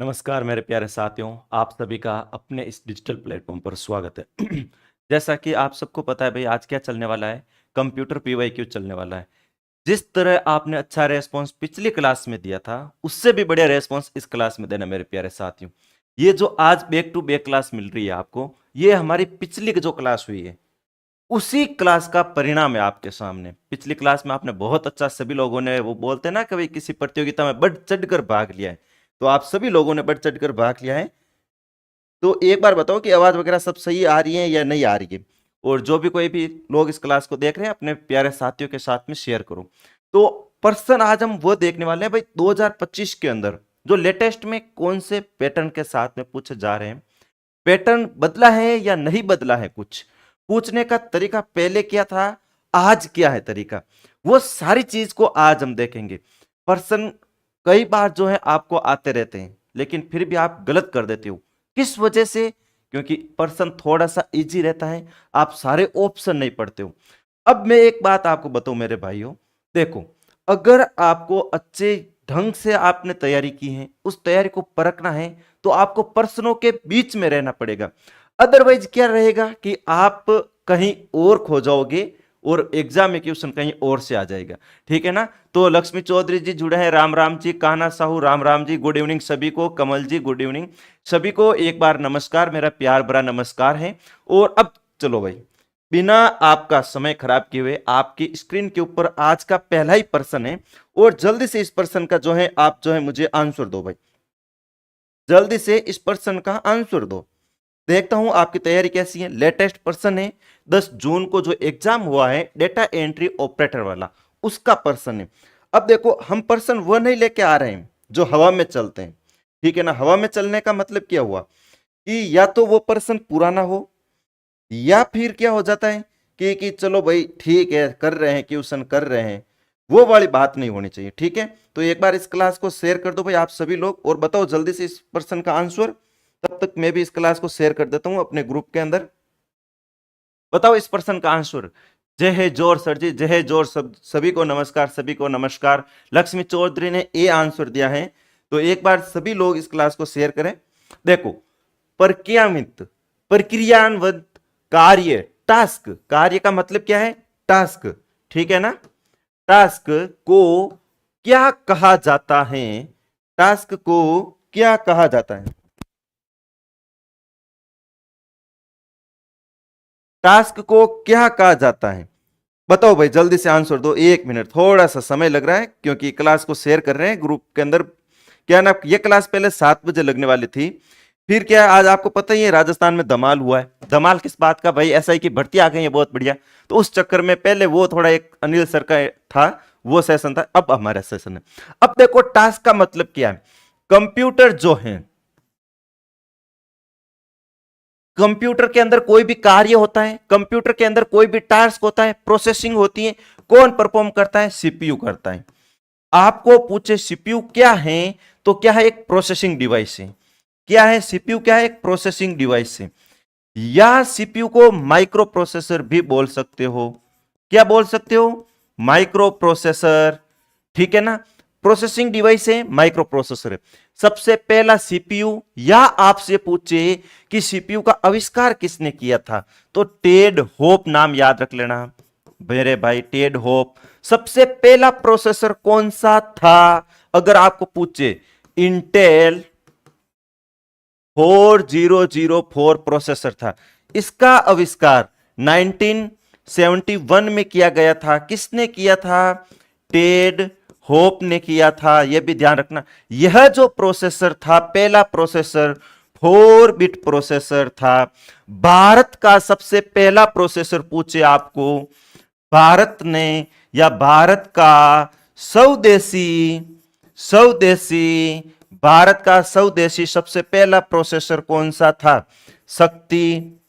नमस्कार मेरे प्यारे साथियों, आप सभी का अपने इस डिजिटल प्लेटफ़ॉर्म पर स्वागत है। जैसा कि आप सबको पता है भई आज क्या चलने वाला है, कंप्यूटर पीवाईक्यू चलने वाला है। जिस तरह आपने अच्छा रिस्पॉन्स पिछली क्लास में दिया था, उससे भी बढ़िया रिस्पॉन्स इस क्लास में देना मेरे प्यारे साथियों। ये जो आज बैक टू बैक क्लास मिल रही है आपको, ये हमारी पिछली जो क्लास हुई है, उसी क्लास का परिणाम है आपके सामने। पिछली क्लास में आपने बहुत अच्छा सभी लोगों ने वो बोलते हैं ना कभी किसी प्रतियोगिता में बढ़ चढ़कर भाग लिया है। तो आप सभी लोगों ने बढ़ चढ़कर भाग लिया है। तो एक बार बताओ कि आवाज वगैरह सब सही आ रही है या नहीं आ रही है? और जो भी कोई भी लोग इस क्लास को देख रहे हैं अपने प्यारे साथियों के साथ में शेयर करो। तो पर्सन आज हम वो देखने वाले हैं भाई 2025 के अंदर जो लेटेस्ट में कौन से पैटर्न के साथ में पूछे जा रहे हैं। पैटर्न बदला है या नहीं बदला है, कुछ पूछने का तरीका पहले क्या था, आज क्या है तरीका, वो सारी चीज को आज हम देखेंगे। पर्सन कई बार जो है आपको आते रहते हैं लेकिन फिर भी आप गलत कर देते हो। किस वजह से? क्योंकि पर्सन थोड़ा सा इजी रहता है, आप सारे ऑप्शन नहीं पढ़ते हो। अब मैं एक बात आपको बताऊं मेरे भाइयों, देखो, अगर आपको अच्छे ढंग से आपने तैयारी की है, उस तैयारी को परखना है, तो आपको प्रश्नों के बीच में रहना पड़ेगा। अदरवाइज क्या रहेगा कि आप कहीं और खो जाओगे और एग्जाम में क्वेश्चन कहीं और से आ जाएगा। ठीक है ना? तो लक्ष्मी चौधरी जी जुड़े हैं, राम राम जी, कान्हा साहू राम राम जी, गुड इवनिंग सभी को, कमल जी गुड इवनिंग सभी को, एक बार नमस्कार, मेरा प्यार भरा नमस्कार है। और अब चलो भाई, बिना आपका समय खराब किए हुए आपकी स्क्रीन के ऊपर आज का पहला ही प्रश्न है और जल्दी से इस प्रश्न का जो है आप जो है मुझे आंसर दो भाई, जल्दी से इस प्रश्न का आंसर दो। देखता हूं आपकी तैयारी कैसी है। लेटेस्ट प्रश्न है 10 जून को जो एग्जाम हुआ है डेटा एंट्री ऑपरेटर वाला, उसका प्रश्न है। अब देखो, हम प्रश्न वो नहीं लेके आ रहे हैं जो हवा में चलते हैं। ठीक है ना? हवा में चलने का मतलब क्या हुआ कि या तो वो प्रश्न पुराना हो या फिर क्या हो जाता है कि चलो भाई ठीक है, कर रहे हैं क्वेश्चन कर रहे हैं, वो वाली बात नहीं होनी चाहिए। ठीक है? तो एक बार इस क्लास को शेयर कर दो भाई आप सभी लोग और बताओ जल्दी से इस प्रश्न का आंसर। तब तक मैं भी इस क्लास को शेयर कर देता हूं अपने ग्रुप के अंदर। बताओ इस प्रश्न का आंसर। जय है जोर सर जी, जय है जोर, सभी को नमस्कार, सभी को नमस्कार। लक्ष्मी चौधरी ने ए आंसर दिया है। तो एक बार सभी लोग इस क्लास को शेयर करें। देखो, प्रक्रियान्वित, प्रक्रियान्वित कार्य, टास्क, कार्य का मतलब क्या है? टास्क। ठीक है ना? टास्क को क्या कहा जाता है? टास्क को क्या कहा जाता है? टास्क को क्या कहा जाता है? बताओ भाई, जल्दी से आंसर दो। 1 मिनट, थोड़ा सा समय लग रहा है क्योंकि क्लास को शेयर कर रहे हैं ग्रुप के अंदर। क्या ना, ये क्लास पहले 7 बजे लगने वाली थी, फिर क्या आज आपको पता ही है राजस्थान में धमाल हुआ है। धमाल किस बात का भाई? एसआई की भर्ती आ गई है, बहुत बढ़िया। तो उस चक्कर में पहले वो थोड़ा एक अनिल सर का था, वो सेशन था, अब हमारा सेशन है। अब देखो, टास्क का मतलब क्या है। कंप्यूटर जो है, कंप्यूटर के अंदर कोई भी कार्य होता है, कंप्यूटर के अंदर कोई भी टास्क होता है, प्रोसेसिंग होती है, कौन परफॉर्म करता है? सीपीयू करता है। आपको पूछे सीपीयू क्या है, तो क्या है? एक प्रोसेसिंग डिवाइस है। क्या है सीपीयू? क्या है? एक प्रोसेसिंग डिवाइस है। या सीपीयू को माइक्रो प्रोसेसर भी बोल सकते हो। क्या बोल सकते हो? Micro processor. ठीक है ना? प्रोसेसिंग डिवाइस है, माइक्रो प्रोसेसर है। सबसे पहला सीपीयू, या आपसे पूछे कि सीपीयू का आविष्कार किसने किया था, तो टेड होप नाम याद रख लेना मेरे भाई, टेड होप। सबसे पहला प्रोसेसर कौन सा था? अगर आपको पूछे, इंटेल 4004 प्रोसेसर था। इसका आविष्कार 1971 में किया गया था। किसने किया था? टेड होप ने किया था। यह भी ध्यान रखना, यह जो प्रोसेसर था, पहला प्रोसेसर 4 बिट प्रोसेसर था। भारत का सबसे पहला प्रोसेसर पूछे आपको, भारत ने या भारत का स्वदेशी, स्वदेशी, भारत का स्वदेशी सबसे पहला प्रोसेसर कौन सा था? शक्ति,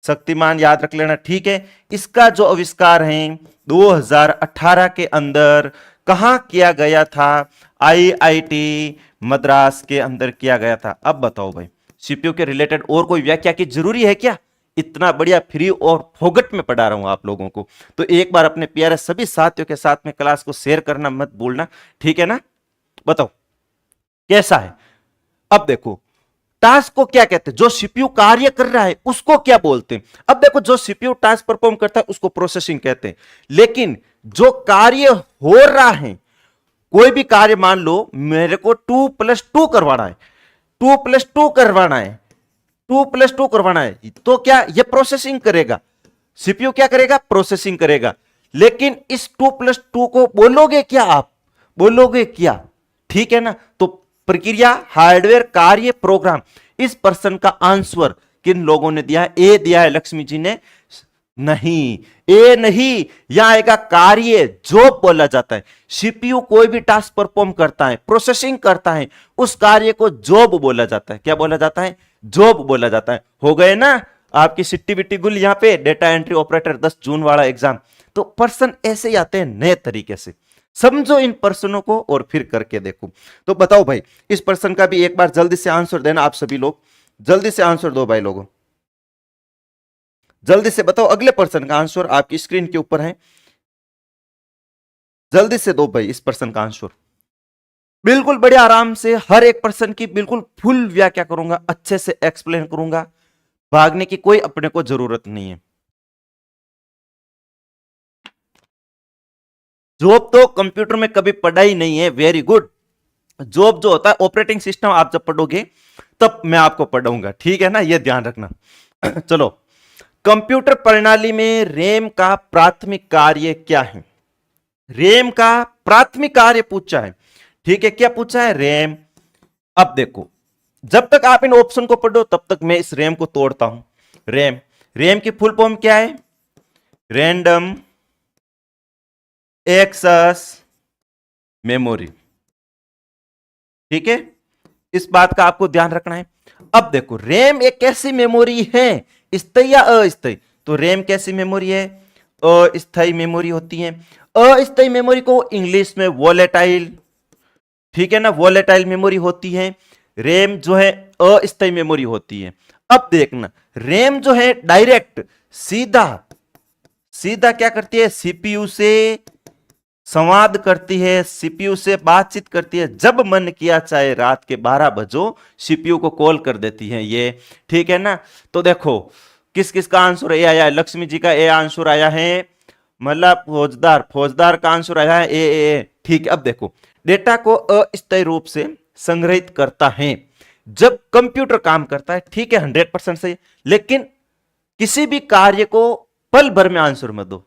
शक्तिमान याद रख लेना। ठीक है? इसका जो आविष्कार है 2018 के अंदर कहां किया गया था? आईआईटी मद्रास के अंदर किया गया था। अब बताओ भाई, सीपीयू के रिलेटेड और कोई व्याख्या की जरूरी है क्या? इतना बढ़िया फ्री और फोगट में पढ़ा रहा हूं आप लोगों को। तो एक बार अपने प्यारे सभी साथियों के साथ में क्लास को शेयर करना मत भूलना। ठीक है ना? बताओ कैसा है? अब देखो टास्क को क्या कहते हैं, जो सीपीयू कार्य कर रहा है उसको क्या बोलते हैं। अब देखो जो सीपीयू टास्क परफॉर्म करता है उसको प्रोसेसिंग कहते हैं, लेकिन जो कार्य हो रहा है, कोई भी कार्य मान लो मेरे को 2+2 करवाना है, 2+2 करवाना है, 2+2 करवाना है, तो क्या ये प्रोसेसिंग करेगा, सीपीयू क्या करेगा, प्रोसेसिंग करेगा। लेकिन इस 2+2 को बोलोगे क्या, आप बोलोगे क्या, ठीक है ना। तो प्रक्रिया, हार्डवेयर, कार्य, प्रोग्राम, इस प्रश्न का आंसर किन लोगों ने दिया है, ए दिया है लक्ष्मी जी ने, नहीं ए नहीं, यहां आएगा कार्य, जॉब बोला जाता है। सीपीयू कोई भी टास्क परफॉर्म करता है, प्रोसेसिंग करता है, उस कार्य को जॉब बोला जाता है। क्या बोला जाता है, जॉब बोला जाता है। हो गए ना आपकी सिट्टी बिट्टी गुल, यहां पे डेटा एंट्री ऑपरेटर 10 जून वाला एग्जाम। तो प्रश्न ऐसे ही आते हैं नए तरीके से, समझो इन प्रश्नों को और फिर करके देखो। तो बताओ भाई, इस प्रश्न का भी एक बार जल्दी से आंसर देना, आप सभी लोग जल्दी से आंसर दो भाई लोगों, जल्दी से बताओ। अगले प्रश्न का आंसर आपकी स्क्रीन के ऊपर है, जल्दी से दो भाई इस प्रश्न का आंसर। बिल्कुल बड़े आराम से हर एक प्रश्न की बिल्कुल फुल व्याख्या करूंगा, अच्छे से एक्सप्लेन करूंगा, भागने की कोई अपने को जरूरत नहीं है। जॉब तो कंप्यूटर में कभी पढ़ा ही नहीं है, वेरी गुड। जॉब जो होता है ऑपरेटिंग सिस्टम, आप जब पढ़ोगे तब मैं आपको पढ़ाऊंगा, ठीक है ना, यह ध्यान रखना। चलो, कंप्यूटर प्रणाली में रैम का प्राथमिक कार्य क्या है, रैम का प्राथमिक कार्य पूछा है, ठीक है, क्या पूछा है, रैम। अब देखो, जब तक आप इन ऑप्शन को पढ़ो तब तक मैं इस रैम को तोड़ता हूं। रैम, रैम की फुल फॉर्म क्या है, रैंडम एक्सेस मेमोरी, ठीक है, इस बात का आपको ध्यान रखना है। अब देखो, रैम एक ऐसी मेमोरी है, स्थायी या अस्थायी, तो रैम कैसी मेमोरी है, अस्थायी मेमोरी होती है। अस्थायी मेमोरी को इंग्लिश में वोलेटाइल, ठीक है ना, वोलेटाइल मेमोरी होती है। रैम जो है अस्थायी मेमोरी होती है। अब देखना, रैम जो है डायरेक्ट सीधा सीधा क्या करती है, सीपीयू से संवाद करती है, सीपीयू से बातचीत करती है। जब मन किया चाहे रात के 12 बजो सीपीयू को कॉल कर देती है ये, ठीक है ना। तो देखो किस किस का आंसर ए आया है, लक्ष्मी जी का ए आंसर आया है, मतलब फौजदार, फौजदार का आंसर आया है ए, ठीक है। अब देखो, डेटा को अस्थायी रूप से संग्रहित करता है जब कंप्यूटर काम करता है, ठीक है, 100% सही। लेकिन किसी भी कार्य को पल भर में आंसर मत दो,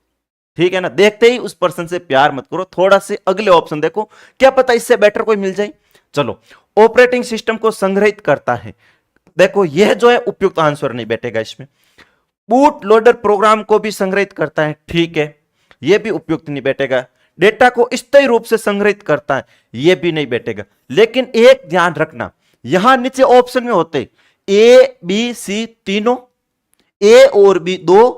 ठीक है ना, देखते ही उस पर्सन से प्यार मत करो, थोड़ा से अगले ऑप्शन देखो, क्या पता इससे बेटर कोई मिल जाए। चलो, ऑपरेटिंग सिस्टम को संग्रहित करता है, देखो यह जो है उपयुक्त आंसर नहीं बैठेगा इसमें। बूट लोडर प्रोग्राम को भी संग्रहित करता है, ठीक है, यह भी उपयुक्त नहीं बैठेगा। डेटा को स्थायी रूप से संग्रहित करता है, यह भी नहीं बैठेगा। लेकिन एक ध्यान रखना, यहां नीचे ऑप्शन में होते ए बी सी तीनों, ए और बी दो,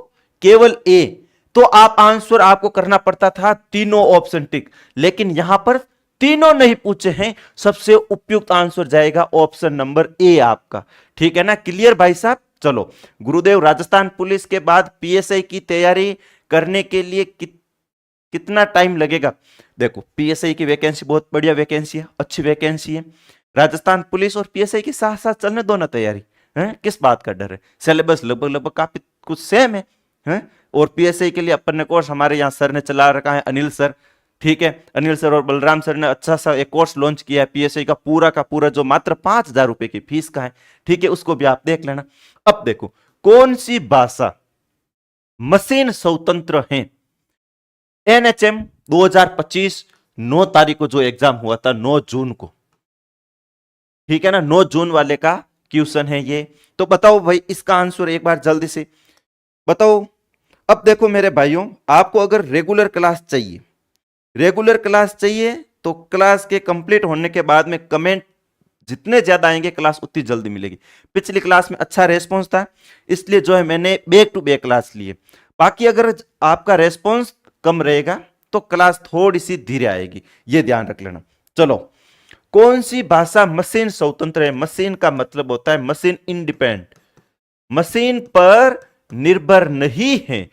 केवल ए, तो आप आंसर आपको करना पड़ता था तीनों ऑप्शन टिक। लेकिन यहां पर तीनों नहीं पूछे हैं, सबसे उपयुक्त आंसर जाएगा ऑप्शन नंबर ए आपका, ठीक है ना, क्लियर भाई साहब। चलो, गुरुदेव, राजस्थान पुलिस के बाद पीएसआई की तैयारी करने के लिए कितना टाइम लगेगा। देखो, पीएसआई की वैकेंसी बहुत बढ़िया वैकेंसी है, अच्छी वैकेंसी है। राजस्थान पुलिस और पीएसआई के साथ साथ चलने दो ना तैयारी, है किस बात का डर है, सिलेबस लगभग लगभग काफी कुछ सेम है। और पीएसआई के लिए अपन ने कोर्स हमारे यहाँ सर ने चला रखा है, अनिल सर, ठीक है, अनिल सर और बलराम सर ने अच्छा सा एक कोर्स लॉन्च किया है पीएसआई का पूरा जो मात्र 5,000 रुपए की फीस का है, ठीक है, उसको भी आप देख लेना। अब देखो, कौन सी भाषा मशीन स्वतंत्र है। एनएचएम 2025 9 तारीख को जो एग्जाम हुआ था, 9 जून को, ठीक है ना, 9 जून वाले का क्वेश्चन है ये। तो बताओ भाई इसका आंसर एक बार जल्दी से बताओ। अब देखो मेरे भाइयों, आपको अगर रेगुलर क्लास चाहिए, रेगुलर क्लास चाहिए तो क्लास के कंप्लीट होने के बाद में कमेंट जितने ज्यादा आएंगे क्लास उतनी जल्दी मिलेगी। पिछली क्लास में अच्छा रेस्पॉन्स था, इसलिए जो है मैंने बैक टू बैक क्लास लिए। बाकी अगर आपका रेस्पॉन्स कम रहेगा तो क्लास थोड़ी सी धीरे आएगी, ये ध्यान रख लेना। चलो, कौन सी भाषा मशीन स्वतंत्र है। मशीन का मतलब होता है मशीन इंडिपेंडेंट, मशीन पर निर्भर नहीं है,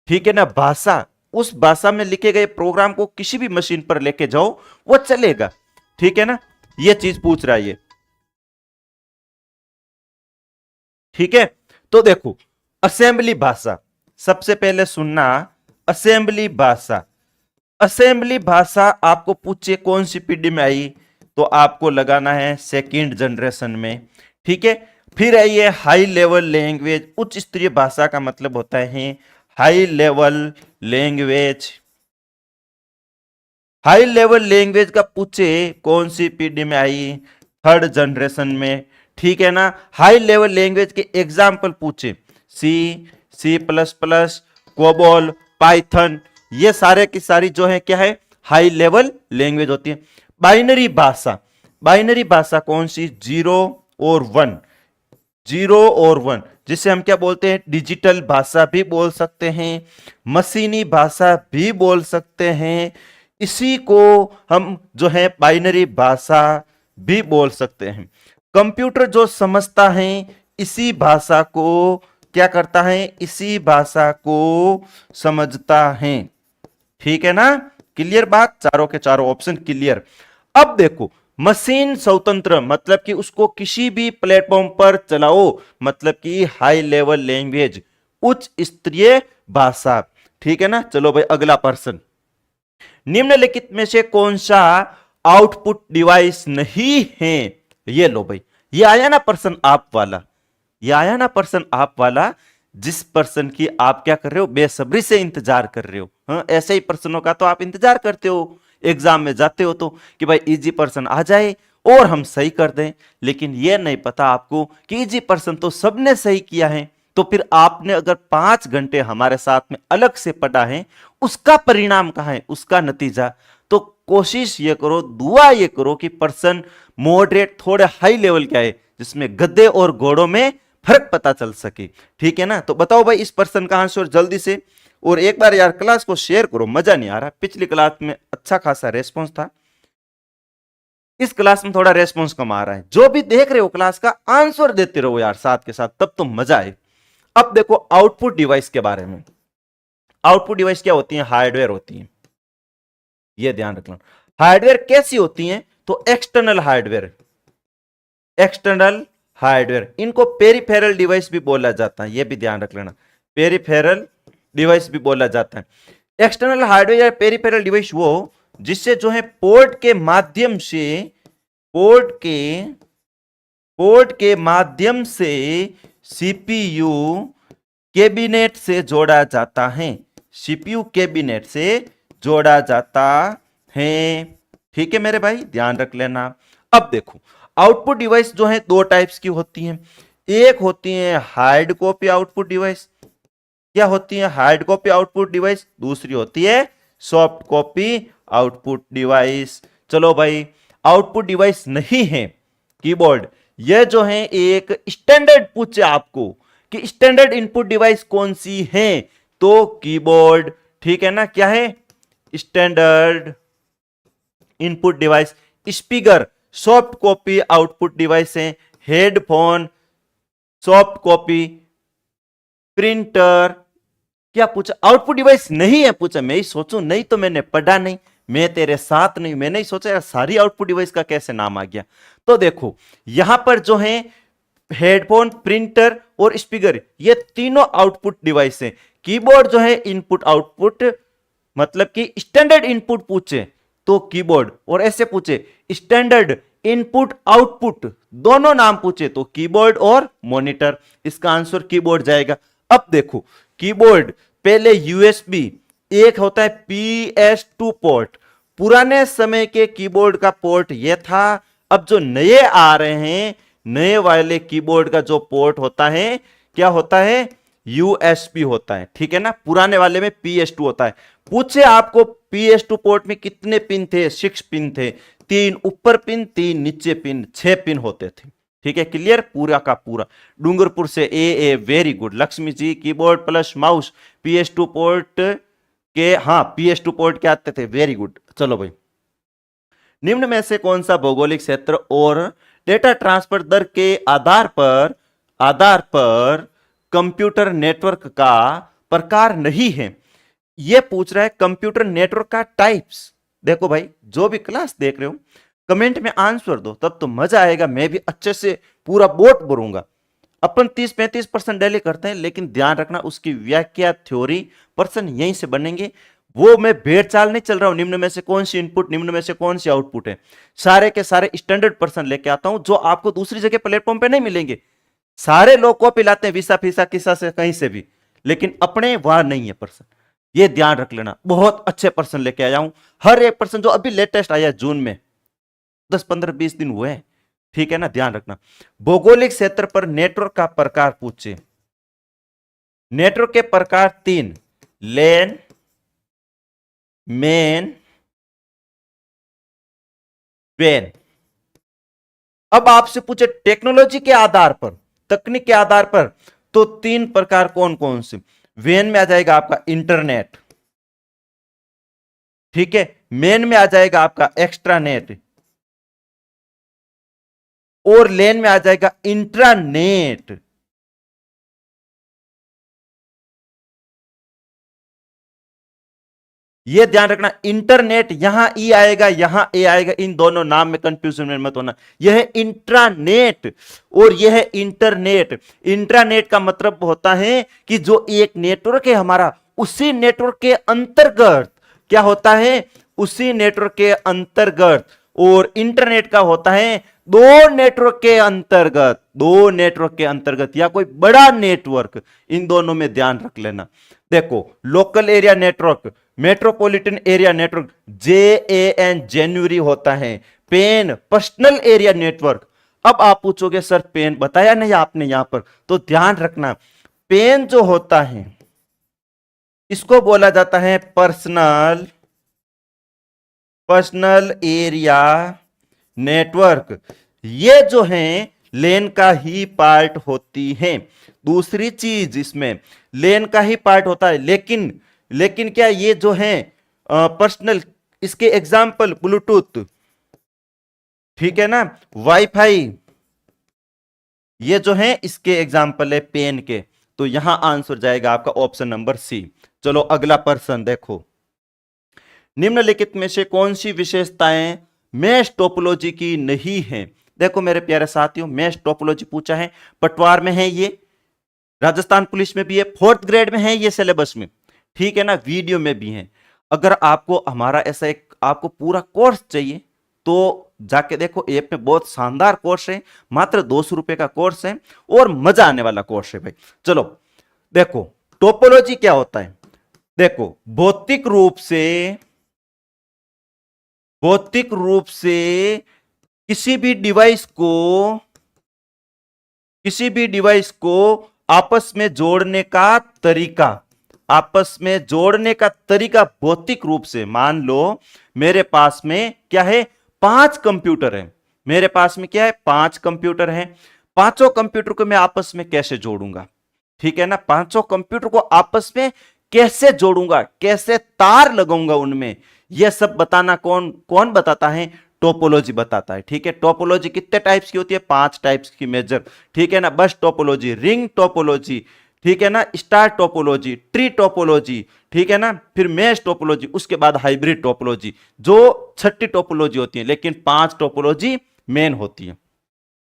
ठीक है ना। भाषा, उस भाषा में लिखे गए प्रोग्राम को किसी भी मशीन पर लेके जाओ वो चलेगा, ठीक है ना, ये चीज पूछ रहा है ये। ठीक है, तो देखो असेंबली भाषा, सबसे पहले सुनना, असेंबली भाषा। असेंबली भाषा आपको पूछे कौन सी पीढ़ी में आई, तो आपको लगाना है सेकंड जनरेशन में। ठीक है, फिर आइए हाई लेवल लैंग्वेज, उच्च स्तरीय भाषा का मतलब होता है high level language. High level language का पूछे कौन सी पीढ़ी में आई, थर्ड जनरेशन में। ठीक है ना, हाई लेवल लैंग्वेज के एग्जाम्पल पूछे, C, C plus plus, COBOL, Python, ये सारे की सारी जो है क्या है, हाई लेवल लैंग्वेज होती है। बाइनरी भाषा, बाइनरी भाषा कौन सी, जीरो और वन, जीरो और वन, जिसे हम क्या बोलते हैं, डिजिटल भाषा भी बोल सकते हैं, मशीनी भाषा भी बोल सकते हैं, इसी को हम जो है बाइनरी भाषा भी बोल सकते हैं। कंप्यूटर जो समझता है इसी भाषा को क्या करता है, इसी भाषा को समझता है। ठीक है ना, क्लियर बात, चारों के चारों ऑप्शन क्लियर। अब देखो मशीन स्वतंत्र, मतलब कि उसको किसी भी प्लेटफॉर्म पर चलाओ, मतलब कि हाई लेवल लैंग्वेज, उच्च स्तरीय भाषा। ठीक है ना, चलो भाई अगला प्रश्न, निम्नलिखित में से कौन सा आउटपुट डिवाइस नहीं है। ये लो भाई, ये आया ना प्रश्न आप वाला, ये आया ना प्रश्न आप वाला, जिस प्रश्न की आप क्या कर रहे हो, बेसब्री से इंतजार कर रहे हो। हाँ, ऐसे ही प्रश्नों का तो आप इंतजार करते हो, एग्जाम में जाते हो तो कि भाई इजी प्रश्न आ जाए और हम सही कर दें, लेकिन यह नहीं पता आपको कि इजी प्रश्न तो सबने सही किया है। तो फिर आपने अगर 5 घंटे हमारे साथ में अलग से पढ़ा है, उसका परिणाम कहां है, उसका नतीजा। तो कोशिश ये करो, दुआ ये करो कि प्रश्न मॉडरेट थोड़े हाई लेवल के आए, जिसमें गधे और घोड़ों में फर्क पता चल सके। ठीक है ना, तो बताओ भाई इस प्रश्न का आंसर जल्दी से, और एक बार यार क्लास को शेयर करो, मजा नहीं आ रहा, पिछली क्लास में अच्छा खासा रेस्पॉन्स था, इस क्लास में थोड़ा रेस्पॉन्स कम आ रहा है। जो भी देख रहे हो क्लास का आंसर देते रहो यार साथ के साथ, तब तो मजा आए। अब देखो आउटपुट डिवाइस के बारे में, आउटपुट डिवाइस क्या होती है, हार्डवेयर होती है, ये ध्यान रखना। हार्डवेयर कैसी होती है, तो एक्सटर्नल हार्डवेयर, एक्सटर्नल हार्डवेयर, इनको पेरिफेरल डिवाइस भी बोला जाता है, ये भी ध्यान रख लेना, पेरिफेरल डिवाइस भी बोला जाता है। एक्सटर्नल हार्डवेयर या पेरिफेरल डिवाइस वो जिससे जो है पोर्ट के माध्यम से, पोर्ट के माध्यम से सीपीयू कैबिनेट से जोड़ा जाता है, सीपीयू कैबिनेट से जोड़ा जाता है। ठीक है मेरे भाई, ध्यान रख लेना। अब देखो आउटपुट डिवाइस जो है दो टाइप्स की होती हैं, एक होती है हार्ड कॉपी आउटपुट डिवाइस, क्या होती है, हार्ड कॉपी आउटपुट डिवाइस, दूसरी होती है सॉफ्ट कॉपी आउटपुट डिवाइस। चलो भाई, आउटपुट डिवाइस नहीं है कीबोर्ड, यह जो है एक स्टैंडर्ड पूछे आपको कि स्टैंडर्ड इनपुट डिवाइस कौन सी है, तो कीबोर्ड। ठीक है ना, क्या है, standard input device. Speaker soft copy output device है, हेडफोन सॉफ्ट कॉपी, प्रिंटर, क्या पूछा, आउटपुट डिवाइस नहीं है पूछा, मैं ही सोचूं, नहीं तो मैंने पढ़ा नहीं, मैं तेरे साथ नहीं, मैंने ही सोचा यार सारी आउटपुट डिवाइस का कैसे नाम आ गया। तो देखो यहां पर जो है हेडफोन, प्रिंटर और स्पीकर, ये तीनों आउटपुट डिवाइस हैं। कीबोर्ड जो है इनपुट आउटपुट, मतलब कि स्टैंडर्ड इनपुट पूछे तो कीबोर्ड, और ऐसे पूछे स्टैंडर्ड इनपुट आउटपुट, दोनों नाम पूछे तो कीबोर्ड और मॉनिटर, इसका आंसर कीबोर्ड जाएगा। अब देखो कीबोर्ड पहले यूएसबी, एक होता है PS2 पोर्ट, पुराने समय के कीबोर्ड का पोर्ट यह था। अब जो नए आ रहे हैं, नए वाले कीबोर्ड का जो पोर्ट होता है क्या होता है, USB होता है। ठीक है ना, पुराने वाले में PS2 होता है। पूछे आपको PS2 पोर्ट में कितने पिन थे, 6 पिन थे, 3 ऊपर पिन, 3 नीचे पिन, 6 पिन होते थे। ठीक है, क्लियर, पूरा का पूरा। डूंगरपुर से a very good. Lakshmi ji keyboard plus mouse PS2 port के, हाँ PS2 पोर्ट के आते थे, वेरी गुड। चलो भाई, निम्न में से कौन सा भौगोलिक क्षेत्र और डेटा ट्रांसफर दर के आधार पर कंप्यूटर नेटवर्क का प्रकार नहीं है। यह पूछ रहा है कंप्यूटर नेटवर्क का टाइप्स। देखो भाई, जो भी क्लास देख रहे हो कमेंट में आंसर दो, तब तो मजा आएगा, मैं भी अच्छे से पूरा बोट भरूंगा। अपन 30-35% डेली करते हैं, लेकिन ध्यान रखना उसकी व्याख्या थ्योरी पर्सन यहीं से बनेंगे। वो मैं भेड़ चाल नहीं चल रहा हूं, निम्न में से कौन सी इनपुट, निम्न में से कौन सी आउटपुट है, सारे के सारे स्टैंडर्ड पर्सन लेके आता हूं जो आपको दूसरी जगह प्लेटफॉर्म पे नहीं मिलेंगे। सारे लोग कॉपी लाते हैं विसा फीसा किसा से कहीं से भी, लेकिन अपने वहां नहीं है पर्सन। ये ध्यान रख लेना, बहुत अच्छे पर्सन लेके आया हूं। हर एक पर्सन जो अभी लेटेस्ट आया जून में, 10-15-20 दिन हुए हैं, ठीक है ना, ध्यान रखना। भौगोलिक क्षेत्र पर नेटवर्क का प्रकार पूछे। नेटवर्क के प्रकार 3, लेन, मेन, वेन। अब आपसे पूछे टेक्नोलॉजी के आधार पर, तकनीक के आधार पर, तो 3 प्रकार कौन कौन से। वेन में आ जाएगा आपका इंटरनेट, ठीक है, मेन में आ जाएगा आपका एक्स्ट्रानेट, और लेन में आ जाएगा इंट्रानेट। ये ध्यान रखना, इंटरनेट यहां ई आएगा यहां ए आएगा, इन दोनों नाम में कंफ्यूजन में मत होना। यह है इंट्रानेट और यह है इंटरनेट। इंट्रानेट का मतलब होता है कि जो एक नेटवर्क है हमारा, उसी नेटवर्क के अंतर्गत क्या होता है, उसी नेटवर्क के अंतर्गत। और इंटरनेट का होता है दो नेटवर्क के अंतर्गत, दो नेटवर्क के अंतर्गत या कोई बड़ा नेटवर्क, इन दोनों में ध्यान रख लेना। देखो, local area network, metropolitan area network, JAN जेन्युरी होता है। PAN personal area network. अब आप पूछोगे सर पेन बताया नहीं आपने यहां पर, तो ध्यान रखना, पेन जो होता है इसको बोला जाता है पर्सनल एरिया नेटवर्क। ये जो है लेन का ही पार्ट होती है। दूसरी चीज इसमें लेन का ही पार्ट होता है, लेकिन क्या ये जो है पर्सनल, इसके एग्जाम्पल ब्लूटूथ, ठीक है ना, वाईफाई, ये जो है इसके एग्जाम्पल है पेन के। तो यहां आंसर जाएगा आपका ऑप्शन नंबर सी। चलो अगला प्रश्न देखो, निम्नलिखित में से कौन सी विशेषताएं मैश टोपोलॉजी की नहीं है। देखो मेरे प्यारे साथियों, मैश टोपोलॉजी पूछा है, पटवार में है ये, राजस्थान पुलिस में भी है, 4th ग्रेड में है ये सिलेबस में, ठीक है ना, वीडियो में भी है। अगर आपको हमारा ऐसा एक आपको पूरा कोर्स चाहिए तो जाके देखो, ऐप में बहुत शानदार कोर्स है, मात्र 200 रुपए का कोर्स है और मजा आने वाला कोर्स है भाई। चलो देखो टोपोलॉजी क्या होता है। देखो भौतिक रूप से किसी भी डिवाइस को आपस में जोड़ने का तरीका, भौतिक रूप से। मान लो मेरे पास में क्या है, 5 कंप्यूटर है, मेरे पास में क्या है, 5 कंप्यूटर हैं। पांचों कंप्यूटर को मैं आपस में कैसे जोड़ूंगा, ठीक है ना, पांचों कंप्यूटर को आपस में कैसे जोड़ूंगा, कैसे तार लगाऊंगा उनमें, यह सब बताना कौन बताता है, टोपोलॉजी बताता है। ठीक है, टोपोलॉजी कितने टाइप्स की होती है, 5 टाइप्स की मेजर, ठीक है ना, बस टोपोलॉजी, रिंग टोपोलॉजी, ठीक है ना, स्टार टोपोलॉजी, ट्री टोपोलॉजी, ठीक है ना, फिर मैश टोपोलॉजी, उसके बाद हाइब्रिड टोपोलॉजी, जो 6 टोपोलॉजी होती है, लेकिन 5 टोपोलॉजी मेन होती है।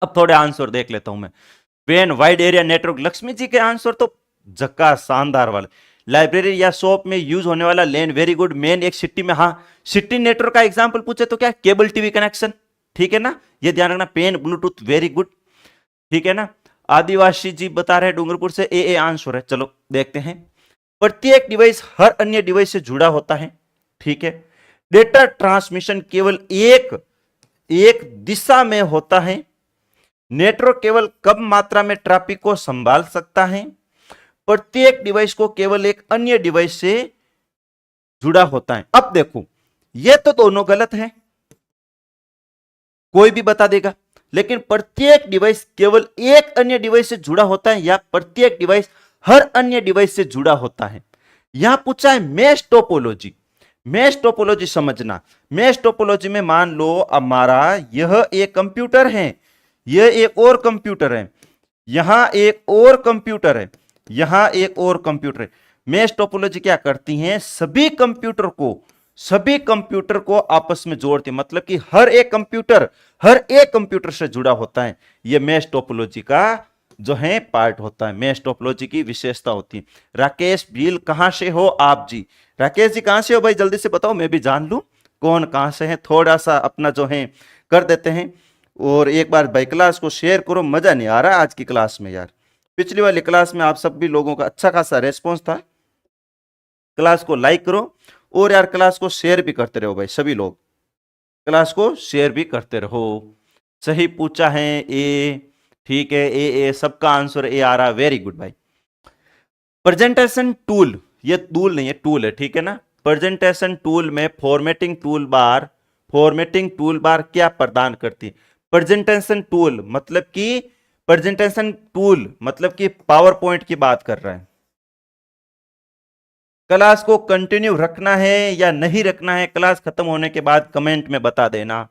अब थोड़े आंसर देख लेता हूं मैं। वेन wide area network, Lakshmi ji के आंसर तो जक्का शानदार वाले। लाइब्रेरी या शॉप में यूज होने वाला लेन, वेरी गुड। मेन एक सिटी में, हाँ सिटी नेटवर्क का एग्जांपल पूछे तो क्या, केबल टीवी कनेक्शन, ठीक है ना, ये ध्यान रखना। पेन ब्लूटूथ, वेरी गुड, ठीक है ना। आदिवासी जी बता रहे हैं डूंगरपुर से, ए आंसर है। चलो देखते हैं। प्रत्येक डिवाइस हर अन्य डिवाइस से जुड़ा होता है, ठीक है। डेटा ट्रांसमिशन केवल एक दिशा में होता है। नेटवर्क केवल कम मात्रा में ट्रैफिक को संभाल सकता है। प्रत्येक डिवाइस को केवल एक अन्य डिवाइस से जुड़ा होता है। अब देखो ये तो दोनों गलत है, कोई भी बता देगा, लेकिन प्रत्येक डिवाइस केवल एक अन्य डिवाइस से जुड़ा होता है या प्रत्येक डिवाइस हर अन्य डिवाइस से जुड़ा होता है। यहां पूछा है मैश टोपोलॉजी। मैश टोपोलॉजी समझना, मैश टोपोलॉजी में मान लो हमारा यह एक कंप्यूटर है, यह एक और कंप्यूटर है, यहां एक और कंप्यूटर है, यहां एक और कंप्यूटर है। मैश टोपोलॉजी क्या करती है, सभी कंप्यूटर को आपस में जोड़ती है, मतलब कि हर एक कंप्यूटर से जुड़ा होता है। यह मैश टोपोलॉजी का जो है पार्ट होता है, मेष टोपोलॉजी की विशेषता होती है। राकेश भील, कहां से हो आप जी? राकेश जी कहां से हो भाई, जल्दी से बताओ, मैं भी जान लूं कौन कहां से है। थोड़ा सा अपना जो है कर देते हैं, और एक बार भाई क्लास को शेयर करो। मजा नहीं आ रहा आज की क्लास में यार। पिछली वाली क्लास में आप सब भी लोगों का अच्छा खासा रेस्पॉन्स था। क्लास को लाइक करो, और यार क्लास को शेयर भी करते रहो भाई, सभी लोग क्लास को शेयर भी करते रहो। सही पूछा है ए, ठीक है, ए सबका आंसर ए आ रहा, वेरी गुड भाई। प्रेजेंटेशन टूल, ये टूल नहीं है, टूल है, ठीक है ना। प्रेजेंटेशन टूल में फॉर्मेटिंग टूल बार क्या प्रदान करती है? प्रेजेंटेशन टूल मतलब कि पावर पॉइंट की बात कर रहा है। क्लास को कंटिन्यू रखना है या नहीं रखना है, क्लास खत्म होने के बाद कमेंट में बता देना,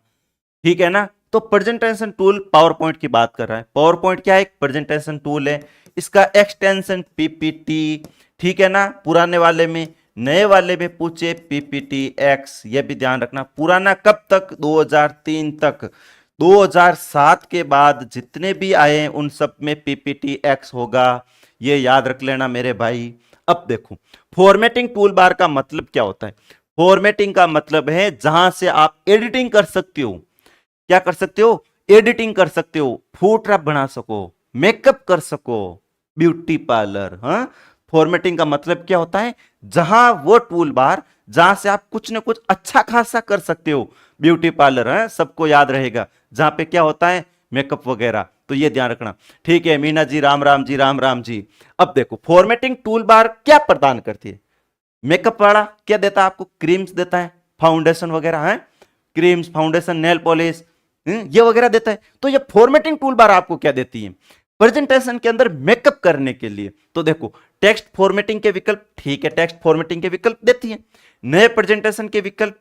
ठीक है ना। तो प्रेजेंटेशन टूल पावर पॉइंट की बात कर रहा है। पावर पॉइंट क्या है? एक प्रेजेंटेशन टूल है, इसका एक्सटेंशन पीपीटी, ठीक है ना। पुराने वाले में, नए वाले में पूछे पीपीटी एक्स, ये भी ध्यान रखना। पुराना कब तक? 2003 तक। 2007 के बाद जितने भी आए उन सब में पीपीटी एक्स होगा, ये याद रख लेना मेरे भाई। अब देखो, फॉर्मेटिंग टूल बार का मतलब क्या होता है? फॉर्मेटिंग का मतलब है जहां से आप एडिटिंग कर सकते हो। क्या कर सकते हो? एडिटिंग कर सकते हो, फोटोग्राफ बना सको, मेकअप कर सको, ब्यूटी पार्लर। हाँ, फॉर्मेटिंग का मतलब क्या होता है? जहां वो टूल बार जहां से आप कुछ ना कुछ अच्छा खासा कर सकते हो। ब्यूटी पार्लर है, सबको याद रहेगा, जहां पे क्या होता है? मेकअप वगैरह। तो ये ध्यान रखना, ठीक है। मीना जी राम राम जी, राम राम जी। अब देखो, फॉर्मेटिंग टूल बार क्या प्रदान करती है? मेकअप वाला क्या देता है आपको? क्रीम्स देता है, फाउंडेशन वगैरह है, क्रीम्स, फाउंडेशन, नेल पॉलिश, ये वगैरह देता है। तो ये फॉर्मेटिंग टूल बार आपको क्या देती है? प्रेजेंटेशन के अंदर मेकअप करने के लिए। तो देखो, टेक्स्ट फॉर्मेटिंग के विकल्प, ठीक है, टेक्स्ट फॉर्मेटिंग के विकल्प देती है। नए प्रेजेंटेशन के विकल्प,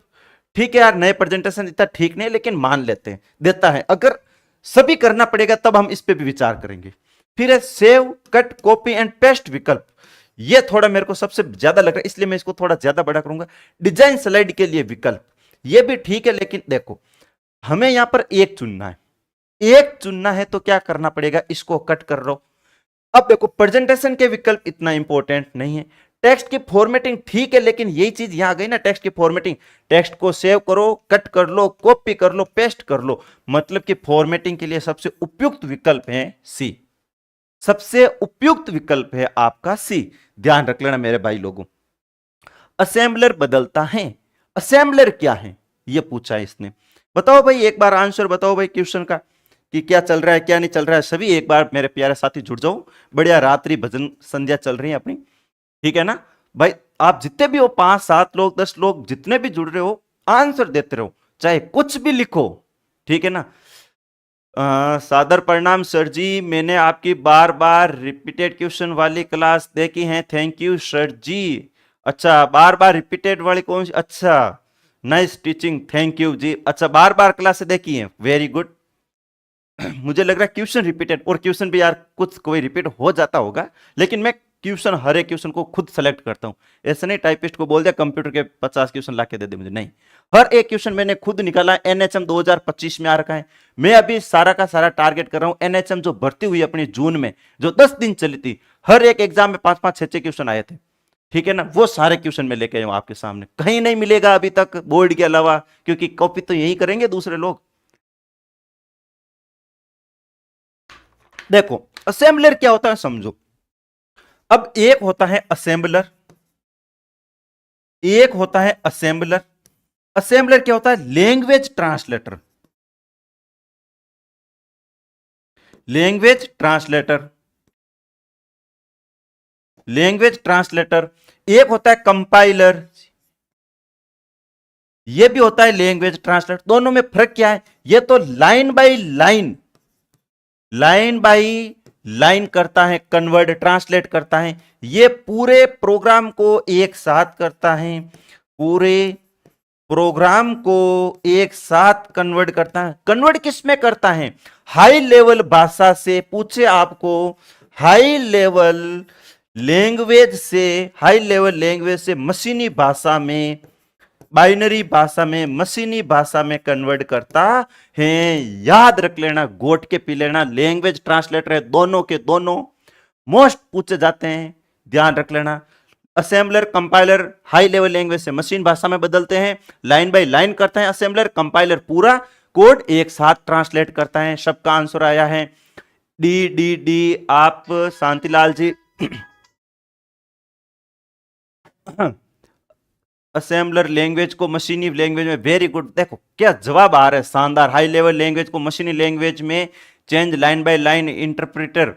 ठीक है यार, नए प्रेजेंटेशन इतना ठीक नहीं लेकिन मान लेते हैं देता है। अगर सभी करना पड़ेगा तब हम इस पे भी विचार करेंगे। फिर है save, cut, copy and paste विकल्प। ये थोड़ा मेरे को सबसे ज्यादा लग रहा है, इसलिए मैं इसको थोड़ा ज्यादा बड़ा करूंगा। डिजाइन स्लाइड के लिए विकल्प, ये भी ठीक है, लेकिन देखो हमें यहां पर एक चुनना है। एक चुनना है तो क्या करना पड़ेगा? इसको कट कर लो। अब देखो, प्रेजेंटेशन के विकल्प इतना इंपॉर्टेंट नहीं है। टेक्स्ट की फॉर्मेटिंग ठीक है, लेकिन यही चीज यहां आ गई ना, टेक्स्ट की फॉर्मेटिंग। टेक्स्ट को सेव करो, कट कर लो, कॉपी कर लो, पेस्ट कर लो। मतलब कि फॉर्मेटिंग के लिए सबसे उपयुक्त विकल्प है सी। सबसे उपयुक्त विकल्प है आपका सी। ध्यान रख लेना मेरे भाई लोगों। असेंबलर बदलता है। असेंबलर क्या है ये पूछा है इसने। बताओ भाई, एक बार आंसर बताओ भाई क्वेश्चन का, कि क्या चल रहा है क्या नहीं चल रहा है। सभी एक बार मेरे प्यारे साथी जुड़ जाओ, बढ़िया रात्रि भजन संध्या चल रही है अपनी, ठीक है ना भाई। आप जितने भी हो, 5 7 लोग, 10 लोग, जितने भी जुड़ रहे हो, आंसर देते रहो, चाहे कुछ भी लिखो, ठीक है ना। सादर प्रणाम सर जी, मैंने आपकी बार बार रिपीटेड क्वेश्चन वाली क्लास देखी है, थैंक यू सर जी। अच्छा, बार बार रिपीटेड वाली कौन सी? अच्छा, नाइस टीचिंग, थैंक यू जी। अच्छा, बार बार क्लास देखी है, वेरी गुड। मुझे लग रहा है क्वेश्चन रिपीटेड, और क्वेश्चन भी यार कुछ कोई रिपीट हो जाता होगा, लेकिन मैं क्वेश्चन, हर एक क्वेश्चन को खुद सेलेक्ट करता हूं। ऐसे नहीं टाइपिस्ट को बोल दिया कंप्यूटर के 50 क्वेश्चन ला के दे दे मुझे, नहीं। हर एक क्वेश्चन मैंने खुद निकाला। एनएचएम 2025 में आ रखा है। मैं अभी सारा का सारा टारगेट कर रहा हूं एनएचएम जो भर्ती हुई अपनी जून में, जो 10 दिन चली थी, हर एक एग्जाम में 5 5 6 6 क्वेश्चन आए थे, ठीक है ना। वो सारे क्वेश्चन में लेके आऊं आपके सामने, कहीं नहीं मिलेगा अभी तक बोर्ड के अलावा, क्योंकि कॉपी तो यही करेंगे दूसरे लोग। देखो, असेंबलर क्या होता है समझो। अब एक होता है असेंबलर, एक होता है असेंबलर। असेंबलर क्या होता है? Language translator. Language translator, language translator. एक होता है कंपाइलर, ये भी होता है लैंग्वेज ट्रांसलेटर। दोनों में फर्क क्या है? ये तो line by line, line by line करता है, कन्वर्ट, ट्रांसलेट करता है। ये पूरे प्रोग्राम को एक साथ करता है, पूरे प्रोग्राम को एक साथ कन्वर्ट करता है। कन्वर्ट किस में करता है? हाई लेवल भाषा से, पूछे आपको हाई लेवल लैंग्वेज से, हाई लेवल लैंग्वेज से मशीनी भाषा में बाइनरी भाषा में, मशीनी भाषा में कन्वर्ट करता है। याद रख लेना, गोट के पी लेना। लैंग्वेज ट्रांसलेटर है, दोनों के दोनों मोस्ट पूछे जाते हैं, ध्यान रख लेना। Assembler compiler high level language से मशीन भाषा में बदलते हैं, लाइन बाय लाइन करते हैं। असेंबलर कंपाइलर पूरा कोड एक साथ ट्रांसलेट करता है। सबका आंसर आया है डी डी डी। आप शांतिलाल जी असेंबलर लैंग्वेज को मशीनी लैंग्वेज में, वेरी गुड। देखो क्या जवाब आ रहा है, शानदार। हाई लेवल लैंग्वेज को मशीनी लैंग्वेज में change, line by line, interpreter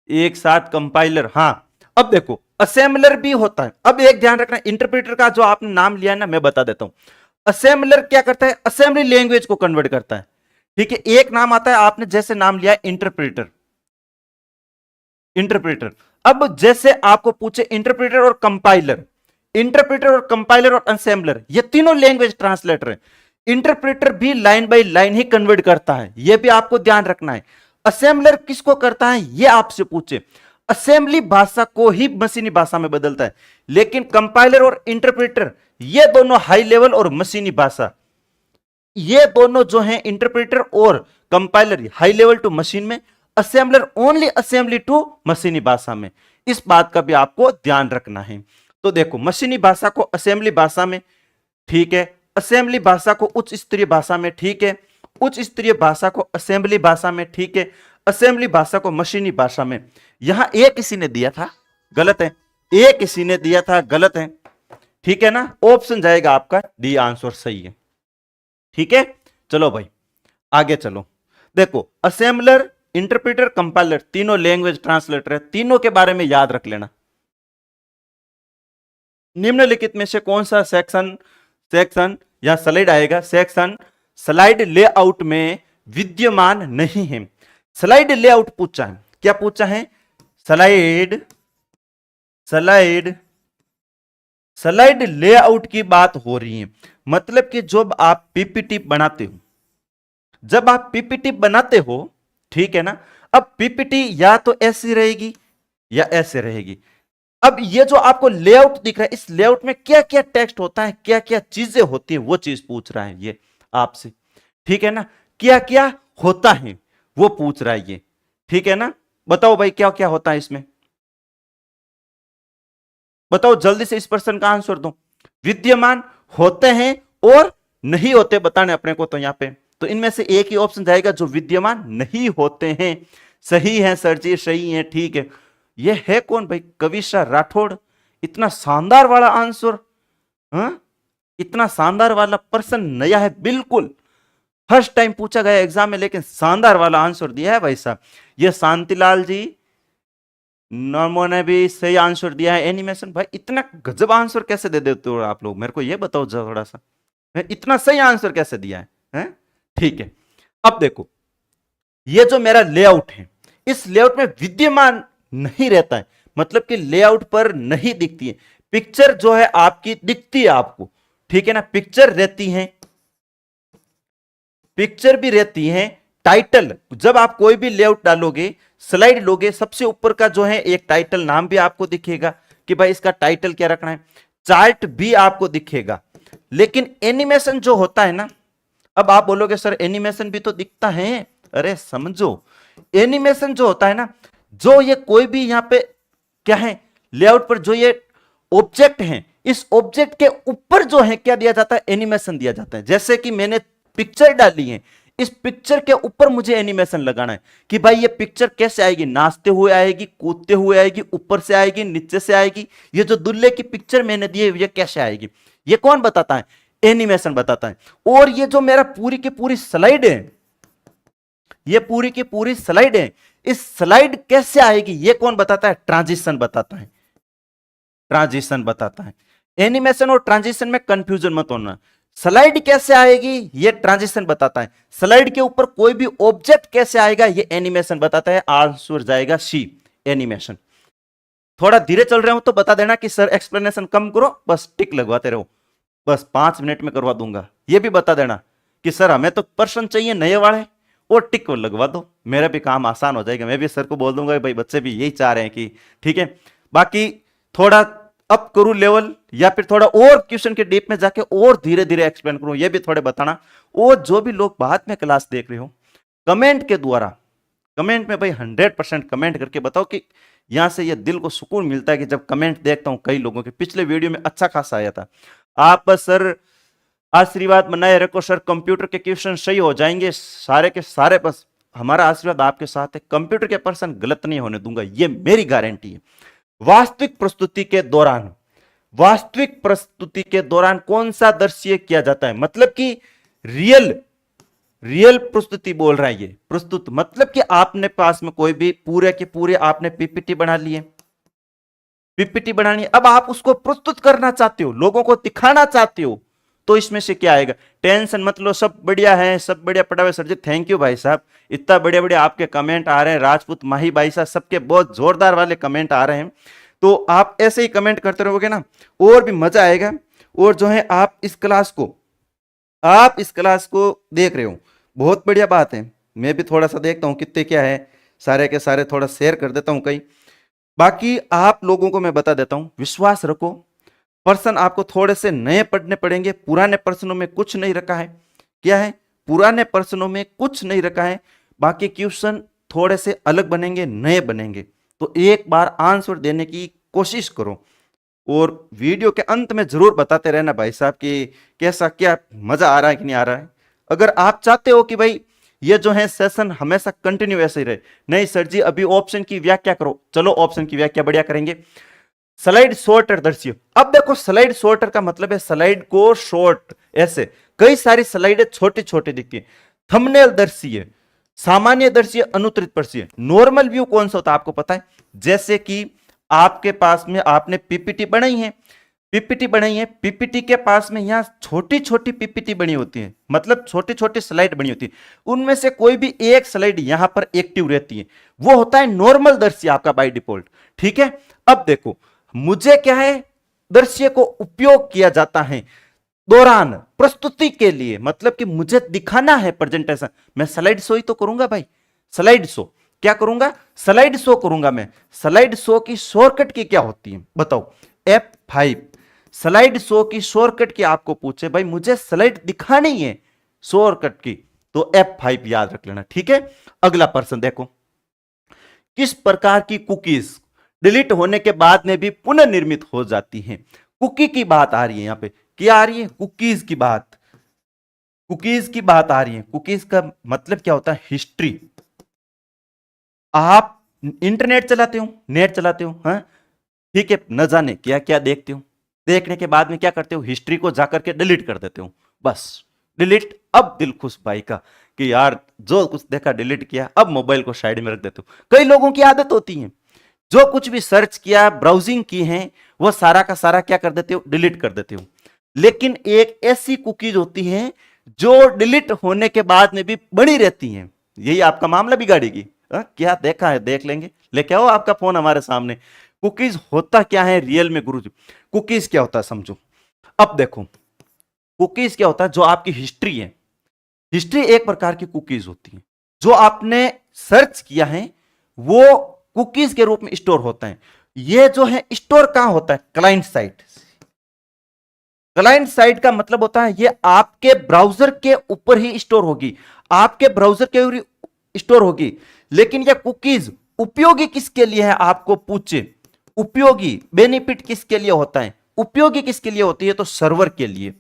एक साथ, कंपाइलर। हाँ, अब देखो असेंबलर भी होता है। अब एक ध्यान रखना, इंटरप्रेटर का जो आपने नाम लिया ना, मैं बता देता हूं। असेंबलर क्या करता है, असेंबली लैंग्वेज को कन्वर्ट करता है। ठीक है, एक नाम आता है, आपने जैसे नाम लिया इंटरप्रेटर। इंटरप्रेटर, अब जैसे आपको पूछे इंटरप्रेटर और कंपाइलर, इंटरप्रेटर और कंपाइलर और असेंबलर, ये तीनों लैंग्वेज ट्रांसलेटर है। इंटरप्रेटर भी line by line he convert करता है, यह भी आपको ध्यान रखना है। असेंबलर किसको करता है, यह आपसे पूछे, असेंबली भाषा को ही मशीनी भाषा में बदलता है। लेकिन कंपाइलर और इंटरप्रेटर ये दोनों हाई लेवल और मशीनी भाषा, ये दोनों जो हैं इंटरप्रेटर और compiler high level to machine में, असेंबलर ओनली असेंबली टू मशीनी भाषा में। इस बात का भी आपको ध्यान रखना है। तो देखो मशीनी भाषा को असेंबली भाषा में, ठीक है, असेंबली भाषा को उच्च स्तरीय भाषा में, ठीक है, उच्च स्तरीय भाषा को असेंबली भाषा में, ठीक है, असेंबली भाषा को मशीनी भाषा में। यहां ए किसी ने दिया था, गलत है। ए किसी ने दिया था, गलत है। ठीक है ना, ऑप्शन जाएगा आपका डी, आंसर सही है। ठीक है, चलो भाई आगे चलो। देखो असेंबलर, इंटरप्रेटर, कंपाइलर तीनों लैंग्वेज ट्रांसलेटर है, तीनों के बारे में याद रख लेना। निम्नलिखित में से कौन सा सेक्शन या स्लाइड आएगा, सेक्शन स्लाइड लेआउट में विद्यमान नहीं है। स्लाइड लेआउट पूछा है, क्या पूछा है, स्लाइड लेआउट की बात हो रही है। मतलब कि जब आप पीपीटी बनाते हो, जब आप पीपीटी बनाते हो, ठीक है ना, अब पीपीटी या तो ऐसी रहेगी या ऐसे रहेगी। अब ये जो आपको लेआउट दिख रहा है, इस लेआउट में क्या क्या टेक्स्ट होता है, क्या क्या चीजें होती है, वो चीज पूछ रहा है ये आपसे। ठीक है ना, क्या क्या होता है वो पूछ रहा है ये। ठीक है ना, बताओ भाई क्या क्या होता है इसमें, बताओ जल्दी से, इस प्रश्न का आंसर दो। विद्यमान, होते हैं और नहीं होते बताने अपने को। तो यहां पे तो इनमें से एक ही ऑप्शन जाएगा जो विद्यमान नहीं होते हैं। सही है सर जी, सही है, ठीक है। ये है कौन भाई, कविशा राठौड़। इतना शानदार वाला आंसर, हाँ, इतना शानदार वाला प्रश्न नया है, बिल्कुल फर्स्ट टाइम पूछा गया एग्जाम में, लेकिन शानदार वाला आंसर दिया है भाई साहब। ये शांतिलाल जी नमो ने भी सही आंसर दिया है। एनिमेशन भाई इतना गजब आंसर कैसे दे देते हो आप लोग, मेरे को ये बताओ थोड़ा सा, इतना सही आंसर कैसे दिया है? ठीक है, अब देखो ये जो मेरा लेआउट है, इस लेआउट में विद्यमान नहीं रहता है, मतलब कि लेआउट पर नहीं दिखती है। पिक्चर जो है आपकी दिखती है आपको, ठीक है ना, पिक्चर रहती है, पिक्चर भी रहती है। टाइटल, जब आप कोई भी लेआउट डालोगे, स्लाइड लोगे, सबसे ऊपर का जो है एक टाइटल नाम भी आपको दिखेगा कि भाई इसका टाइटल क्या रखना है। चार्ट भी आपको दिखेगा। लेकिन एनिमेशन जो होता है ना, अब आप बोलोगे सर एनिमेशन भी तो दिखता है, अरे समझो, एनिमेशन जो होता है ना, जो ये कोई भी यहां पे क्या है लेआउट पर जो ये ऑब्जेक्ट है, इस ऑब्जेक्ट के ऊपर जो है क्या दिया जाता है, एनिमेशन दिया जाता है। जैसे कि मैंने पिक्चर डाली है, इस पिक्चर के ऊपर मुझे एनिमेशन लगाना है कि भाई ये पिक्चर कैसे आएगी, नाचते हुए आएगी, कूदते हुए आएगी, ऊपर से आएगी, नीचे से आएगी, ये जो दुल्हे की पिक्चर मैंने दी है ये कैसे आएगी, ये कौन बताता है, एनिमेशन बताता है। और ये जो मेरा पूरी की पूरी स्लाइड है, ये पूरी की पूरी स्लाइड है, इस स्लाइड कैसे आएगी ये कौन बताता है, ट्रांजिशन बताता है, ट्रांजिशन बताता है। एनिमेशन और ट्रांजिशन में कंफ्यूजन मत होना। स्लाइड कैसे आएगी ये ट्रांजिशन बताता है, स्लाइड के ऊपर कोई भी ऑब्जेक्ट कैसे आएगा ये एनिमेशन बताता है। आंसर जाएगा सी, एनिमेशन। थोड़ा धीरे चल रहे हो तो बता देना कि सर एक्सप्लेनेशन कम करो, बस टिक लगवाते रहो, बस 5 मिनट में करवा दूंगा। ये भी बता देना कि सर हमें तो प्रश्न चाहिए नए वाले, और टिक को लगवा दो, मेरा भी काम आसान हो जाएगा। मैं भी सर को बोल दूंगा भाई बच्चे भी यही चाह रहे हैं कि, ठीक है। बाकी थोड़ा अप करूं लेवल, या फिर थोड़ा और क्वेश्चन के डीप में जाके और धीरे धीरे एक्सप्लेन करूं, ये भी थोड़े बताना। और जो भी लोग बाद में क्लास देख रहे हो, कमेंट के द्वारा, कमेंट में भाई 100% कमेंट करके बताओ कि यहां से ये दिल को सुकून मिलता है कि जब कमेंट देखता हूं कई लोगों के, पिछले वीडियो में अच्छा खासा आया था, आप बस सर आशीर्वाद बनाए रखो सर, कंप्यूटर के क्वेश्चन सही हो जाएंगे सारे के सारे, बस हमारा आशीर्वाद आपके साथ है, कंप्यूटर के पर्सन गलत नहीं होने दूंगा, ये मेरी गारंटी है। वास्तविक प्रस्तुति के दौरान, वास्तविक प्रस्तुति के दौरान कौन सा दृश्य किया जाता है, मतलब कि रियल प्रस्तुति बोल रहा है ये, प्रस्तुत मतलब कि आपने पास में कोई भी पूरे के पूरे आपने पीपीटी बना लिए, पीपीटी बनानी, अब आप उसको प्रस्तुत करना चाहते हो, लोगों को दिखाना चाहते हो, तो इसमें से क्या आएगा, टेंशन मत लो, सब बढ़िया है, सब बढ़िया पढ़ा हुआ सर जी, थैंक यू भाई साहब, इतना बढ़िया बढ़िया आपके कमेंट आ रहे हैं, राजपूत माही भाई साहब सबके बहुत जोरदार वाले कमेंट आ रहे हैं, तो आप ऐसे ही कमेंट करते रहोगे ना और भी मजा आएगा। और जो है आप इस क्लास को देख रहे हो, बहुत बढ़िया बात है, मैं भी थोड़ा सा देखता हूं कितने क्या है, सारे के सारे थोड़ा शेयर कर देता हूं कहीं। बाकी आप लोगों को मैं बता देता हूं, विश्वास रखो, पर्सन आपको थोड़े से नए पढ़ने पड़ेंगे, पुराने पर्सनों में कुछ नहीं रखा है, क्या है, पुराने पर्सनों में कुछ नहीं रखा है, बाकी क्वेश्चन थोड़े से अलग बनेंगे, नए बनेंगे, तो एक बार आंसर देने की कोशिश करो और वीडियो के अंत में जरूर बताते रहना भाई साहब कि कैसा क्या मजा आ रहा है कि नहीं आ रहा है। अगर आप चाहते हो कि भाई ये जो है सेशन हमेशा कंटिन्यू ऐसे ही रहे, नहीं सर जी अभी ऑप्शन की व्याख्या करो, चलो ऑप्शन की व्याख्या बढ़िया करेंगे। स्लाइड शॉर्टर दृश्य, अब देखो स्लाइड शॉर्टर का मतलब है स्लाइड को शॉर्ट, ऐसे कई सारी स्लाइडें छोटी छोटी दिखती है। थंबनेल दृश्य, सामान्य दृश्य, अनुत्तरित दृश्य। नॉर्मल व्यू कौन सा होता है आपको पता है, जैसे कि आपके पास में आपने पीपीटी बनाई है, पीपीटी के पास में यहां छोटी छोटी पीपीटी बनी होती है, मतलब छोटी छोटी स्लाइड बनी होती है, उनमें से कोई भी एक स्लाइड यहां पर एक्टिव रहती है, वो होता है नॉर्मल दृश्य आपका बाय डिफॉल्ट, ठीक है। अब देखो मुझे क्या है, दृश्य को उपयोग किया जाता है दौरान प्रस्तुति के लिए, मतलब कि मुझे दिखाना है प्रेजेंटेशन, मैं स्लाइड शो ही तो करूंगा भाई, स्लाइड शो क्या करूंगा, स्लाइड शो करूंगा मैं। स्लाइड शो की शॉर्टकट की क्या होती है बताओ, F5। स्लाइड शो की शॉर्टकट की आपको पूछे भाई मुझे स्लाइड दिखानी है शॉर्टकट की, तो F5 याद रख लेना, ठीक है। अगला प्रश्न देखो, किस प्रकार की कुकीज डिलीट होने के बाद में भी पुनर्निर्मित हो जाती हैं। कुकी की बात आ रही है, यहां पे क्या आ रही है, कुकीज की बात, कुकीज की बात आ रही है। कुकीज का मतलब क्या होता है, हिस्ट्री। आप इंटरनेट चलाते हो, नेट चलाते हो, हाँ ठीक है, न जाने क्या क्या देखते हो, देखने के बाद में क्या करते हो, हिस्ट्री को जाकर के डिलीट कर देते हो, बस डिलीट। अब दिल खुश भाई का कि यार जो कुछ देखा डिलीट किया, अब मोबाइल को साइड में रख देते हो। कई लोगों की आदत होती है, जो कुछ भी सर्च किया, ब्राउजिंग की है, वो सारा का सारा क्या कर देते हो, डिलीट कर देते हो। लेकिन एक ऐसी कुकीज होती है जो डिलीट होने के बाद में भी बनी रहती है, यही आपका मामला बिगाड़ेगी। क्या देखा है, देख लेंगे, लेके आओ आपका फोन हमारे सामने। कुकीज होता क्या है रियल में गुरुजी, कुकीज क्या होता है समझो। अब देखो कुकीज क्या होता है, जो आपकी हिस्ट्री है, हिस्ट्री एक प्रकार की कुकीज होती है, जो आपने सर्च किया है वो कुकीज के रूप में स्टोर होता है। ये जो है स्टोर कहां होता है, क्लाइंट साइड। क्लाइंट साइड का मतलब होता है ये आपके ब्राउजर के ऊपर ही स्टोर होगी, आपके ब्राउजर के ऊपर स्टोर होगी। लेकिन ये कुकीज उपयोगी किसके लिए है, आपको पूछे, उपयोगी बेनिफिट किसके लिए होता है, उपयोगी किसके लिए होती है, तो सर्वर के लिए,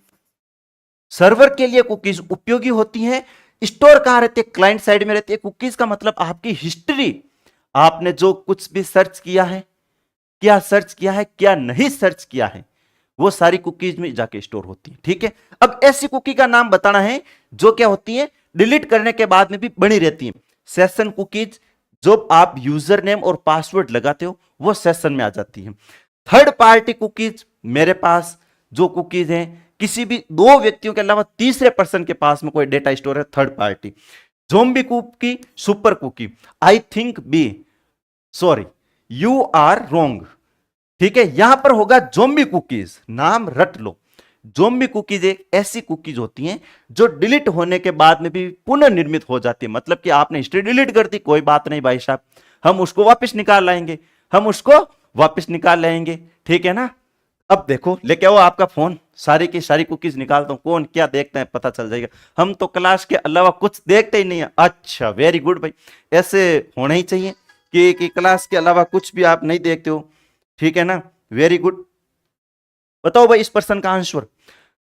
सर्वर के लिए कुकीज उपयोगी होती हैं। स्टोर कहां रहती है, क्लाइंट साइड में रहती है। कुकीज का मतलब आपकी हिस्ट्री, आपने जो कुछ भी सर्च किया है, क्या सर्च किया है, क्या नहीं सर्च किया है, वो सारी कुकीज में जाके स्टोर होती है, ठीक है। अब ऐसी कुकी का नाम बताना है जो क्या होती है, डिलीट करने के बाद में भी बनी रहती है। सेशन कुकीज, जो आप यूजर नेम और पासवर्ड लगाते हो वो सेशन में आ जाती है। थर्ड पार्टी कुकीज, मेरे पास जो कुकीज हैं, किसी भी दो व्यक्तियों के अलावा तीसरे पर्सन के पास में कोई डेटा स्टोर है, third party. Zombie cookie, super cookie, I think B, sorry you are wrong, ठीक है। यहां पर होगा ज़ोंबी कुकीज, नाम रट लो। ज़ोंबी कुकीज एक ऐसी कुकीज होती हैं जो डिलीट होने के बाद में भी पुनर्निर्मित हो जाती है। मतलब कि आपने हिस्ट्री डिलीट कर दी, कोई बात नहीं भाई साहब, हम उसको वापस निकाल लाएंगे, हम उसको वापस निकाल लाएंगे, ठीक है ना। अब देखो लेके आओ आपका फोन, सारी की सारी कुकीज निकालता हूं, कौन क्या देखते हैं पता चल जाएगा। हम तो क्लास के अलावा कुछ देखते ही नहीं है। अच्छा वेरी गुड भाई, ऐसे होना ही चाहिए कि क्लास के अलावा कुछ भी आप नहीं देखते हो, ठीक है ना, वेरी गुड। बताओ भाई इस प्रश्न का आंसर।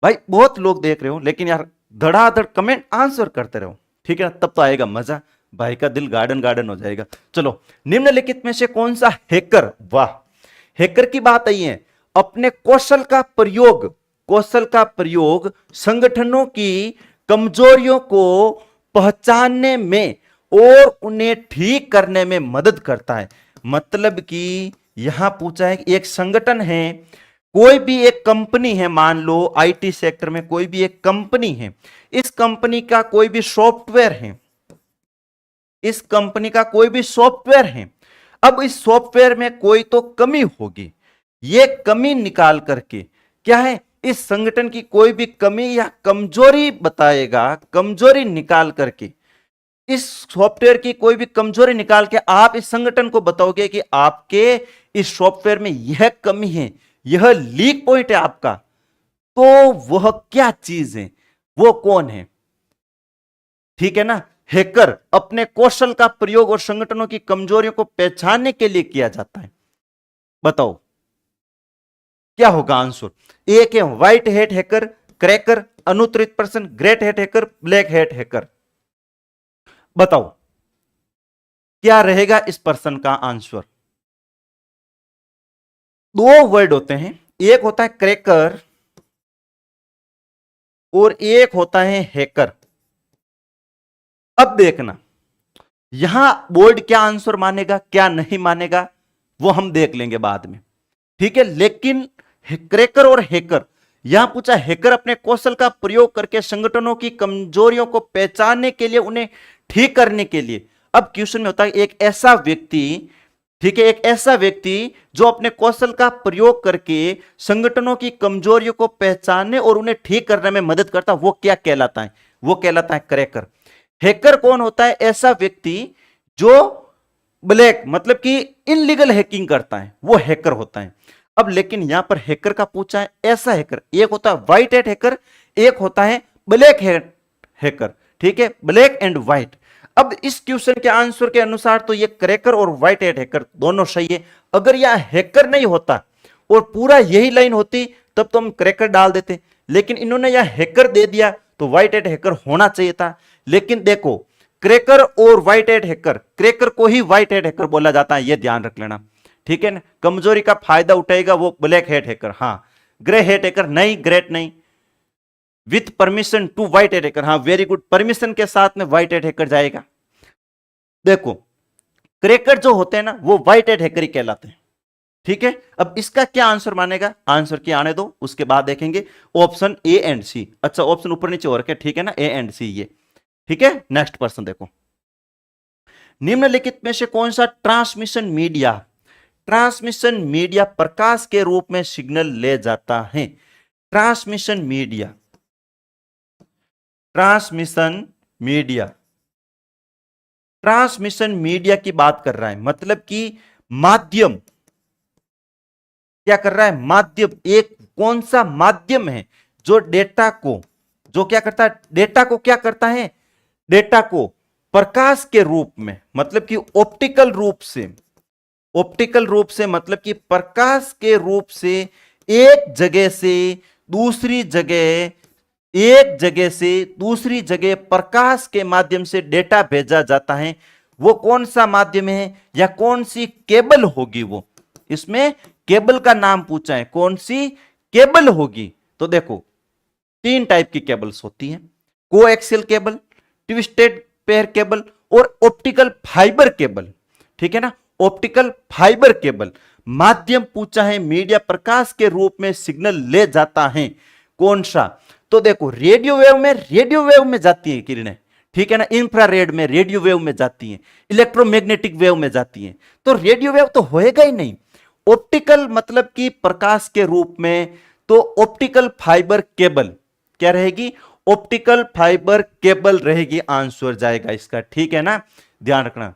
भाई बहुत लोग देख रहे हो लेकिन यार धड़ाधड़ कमेंट आंसर करते रहो, ठीक है ना, तब तो आएगा मजा, भाई का दिल गार्डन गार्डन हो जाएगा। चलो, निम्नलिखित में से कौन सा हैकर, वाह हैकर की बात आई है, अपने कौशल का प्रयोग संगठनों की कमजोरियों को पहचानने में और उन्हें ठीक करने में मदद करता है। मतलब कि यहां पूछा है कि एक संगठन है, कोई भी एक कंपनी है, मान लो आईटी सेक्टर में कोई भी एक कंपनी है, इस कंपनी का कोई भी सॉफ्टवेयर है, इस कंपनी का कोई भी सॉफ्टवेयर है। अब इस सॉफ्टवेयर में कोई तो कमी होगी, ये कमी निकाल करके क्या है, इस संगठन की कोई भी कमी या कमजोरी बताएगा, कमजोरी निकाल करके इस सॉफ्टवेयर की कोई भी कमजोरी निकाल के आप इस संगठन को बताओगे कि आपके इस सॉफ्टवेयर में यह कमी है, यह लीक पॉइंट है आपका, तो वह क्या चीज है, वो कौन है, ठीक है ना। हैकर अपने कौशल का प्रयोग और संगठनों की कमजोरियों को पहचानने के लिए किया जाता है। बताओ क्या होगा आंसर। एक है व्हाइट हैट हैकर, क्रैकर, अनुत्तरित person, great hat hacker, black hat hacker. बताओ क्या रहेगा इस पर्सन का आंसर। दो वर्ड होते हैं, एक होता है क्रैकर और एक होता है हैकर। अब देखना यहां बोर्ड क्या आंसर मानेगा क्या नहीं मानेगा वो हम देख लेंगे बाद में, ठीक है। लेकिन क्रैकर और हैकर, यहां पूछा हैकर अपने कौशल का प्रयोग करके संगठनों की कमजोरियों को पहचानने के लिए उन्हें ठीक करने के लिए। अब क्वेश्चन में होता है एक ऐसा व्यक्ति, ठीक है, एक ऐसा व्यक्ति जो अपने कौशल का प्रयोग करके संगठनों की कमजोरियों को पहचानने और उन्हें ठीक करने में मदद करता है, वो क्या कहलाता है, वो कहलाता है क्रैकर। हैकर कौन होता है, ऐसा व्यक्ति जो ब्लैक मतलब कि इनलीगल हैकिंग करता है, वो हैकर होता है। अब लेकिन यहां पर हैकर का पूछा है, ऐसा हैकर, एक होता है व्हाइट हैट हैकर, एक होता है ब्लैक हैट हैकर, ठीक है, ब्लैक एंड व्हाइट। अब इस क्वेश्चन के आंसर के अनुसार तो ये क्रैकर और व्हाइट हैट हैकर दोनों सही है। अगर यह हैकर नहीं होता और पूरा यही लाइन होती तब तो हम क्रैकर डाल देते, लेकिन इन्होंने यह हैकर दे दिया तो व्हाइट हैट हैकर होना चाहिए था। लेकिन देखो क्रैकर और व्हाइट हैट हैकर, क्रैकर को ही व्हाइट हैट हैकर बोला जाता है, यह ध्यान रख लेना, ठीक है ना। कमजोरी का फायदा उठाएगा वो ब्लैक हैट हैकर, हाँ। ग्रे हैट हैकर नहीं, ग्रेट नहीं। With permission to white hat hacker, हाँ वेरी गुड, परमिशन के साथ में व्हाइट हैट हैकर जाएगा। देखो क्रैकर जो होते हैं ना वो व्हाइट हैट हैकर ही कहलाते हैं, ठीक है। अब इसका क्या आंसर मानेगा, आंसर की आने दो, उसके बाद देखेंगे ऑप्शन ए एंड सी। अच्छा ऑप्शन ऊपर नीचे हो रखे, ठीक है ना, ए एंड सी ये, ठीक है। नेक्स्ट पर्सन देखो, निम्नलिखित में से कौन सा ट्रांसमिशन मीडिया प्रकाश के रूप में सिग्नल ले जाता है। ट्रांसमिशन मीडिया की बात कर रहा है, मतलब कि माध्यम क्या कर रहा है, माध्यम, एक कौन सा माध्यम है जो डेटा को, जो क्या करता है, डेटा को क्या करता है, डेटा को प्रकाश के रूप में, मतलब कि ऑप्टिकल रूप से मतलब कि प्रकाश के रूप से एक जगह से दूसरी जगह प्रकाश के माध्यम से डेटा भेजा जाता है। वो कौन सा माध्यम है या कौन सी केबल होगी, वो इसमें केबल का नाम पूछा है, कौन सी केबल होगी। तो देखो तीन टाइप की केबल्स होती हैं, coaxial cable, twisted pair cable और ऑप्टिकल फाइबर केबल, ठीक है ना। ऑप्टिकल फाइबर केबल माध्यम पूछा है, मीडिया प्रकाश के रूप में सिग्नल ले जाता है, कौन सा। तो देखो रेडियो वेव में जाती है किरणें, ठीक है ना, इंफ्रारेड में रेडियो वेव में जाती हैं, इलेक्ट्रोमैग्नेटिक वेव में जाती हैं, तो रेडियो वेव तो होएगा ही नहीं। ऑप्टिकल मतलब कि प्रकाश के रूप में, तो ऑप्टिकल फाइबर केबल क्या रहेगी, ऑप्टिकल फाइबर केबल रहेगी, आंसर जाएगा इसका, ठीक है ना, ध्यान रखना।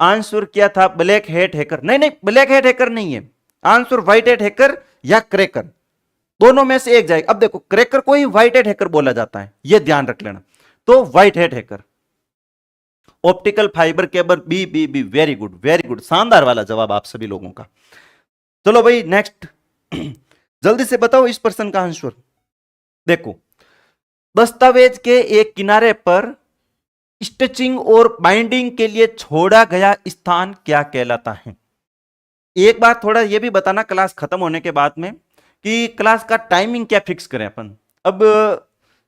आंसर क्या था, ब्लैक हैट हैकर, नहीं ब्लैक हैट हैकर नहीं है, आंसर व्हाइट हैट हैकर या क्रैकर, दोनों में से एक जाएगा। अब देखो क्रैकर को ही व्हाइट हेड हैकर बोला जाता है, यह ध्यान रख लेना। तो white head hacker, optical fibre cable, B B B, very good very good, शानदार वाला जवाब आप सभी लोगों का। चलो भाई नेक्स्ट, जल्दी से बताओ इस प्रश्न का आंसर। देखो दस्तावेज के एक किनारे पर स्टिचिंग और बाइंडिंग के लिए छोड़ा गया स्थान क्या कहलाता है? एक बार थोड़ा यह भी बताना क्लास खत्म होने के बाद में कि क्लास का टाइमिंग क्या फिक्स करें अपन। अब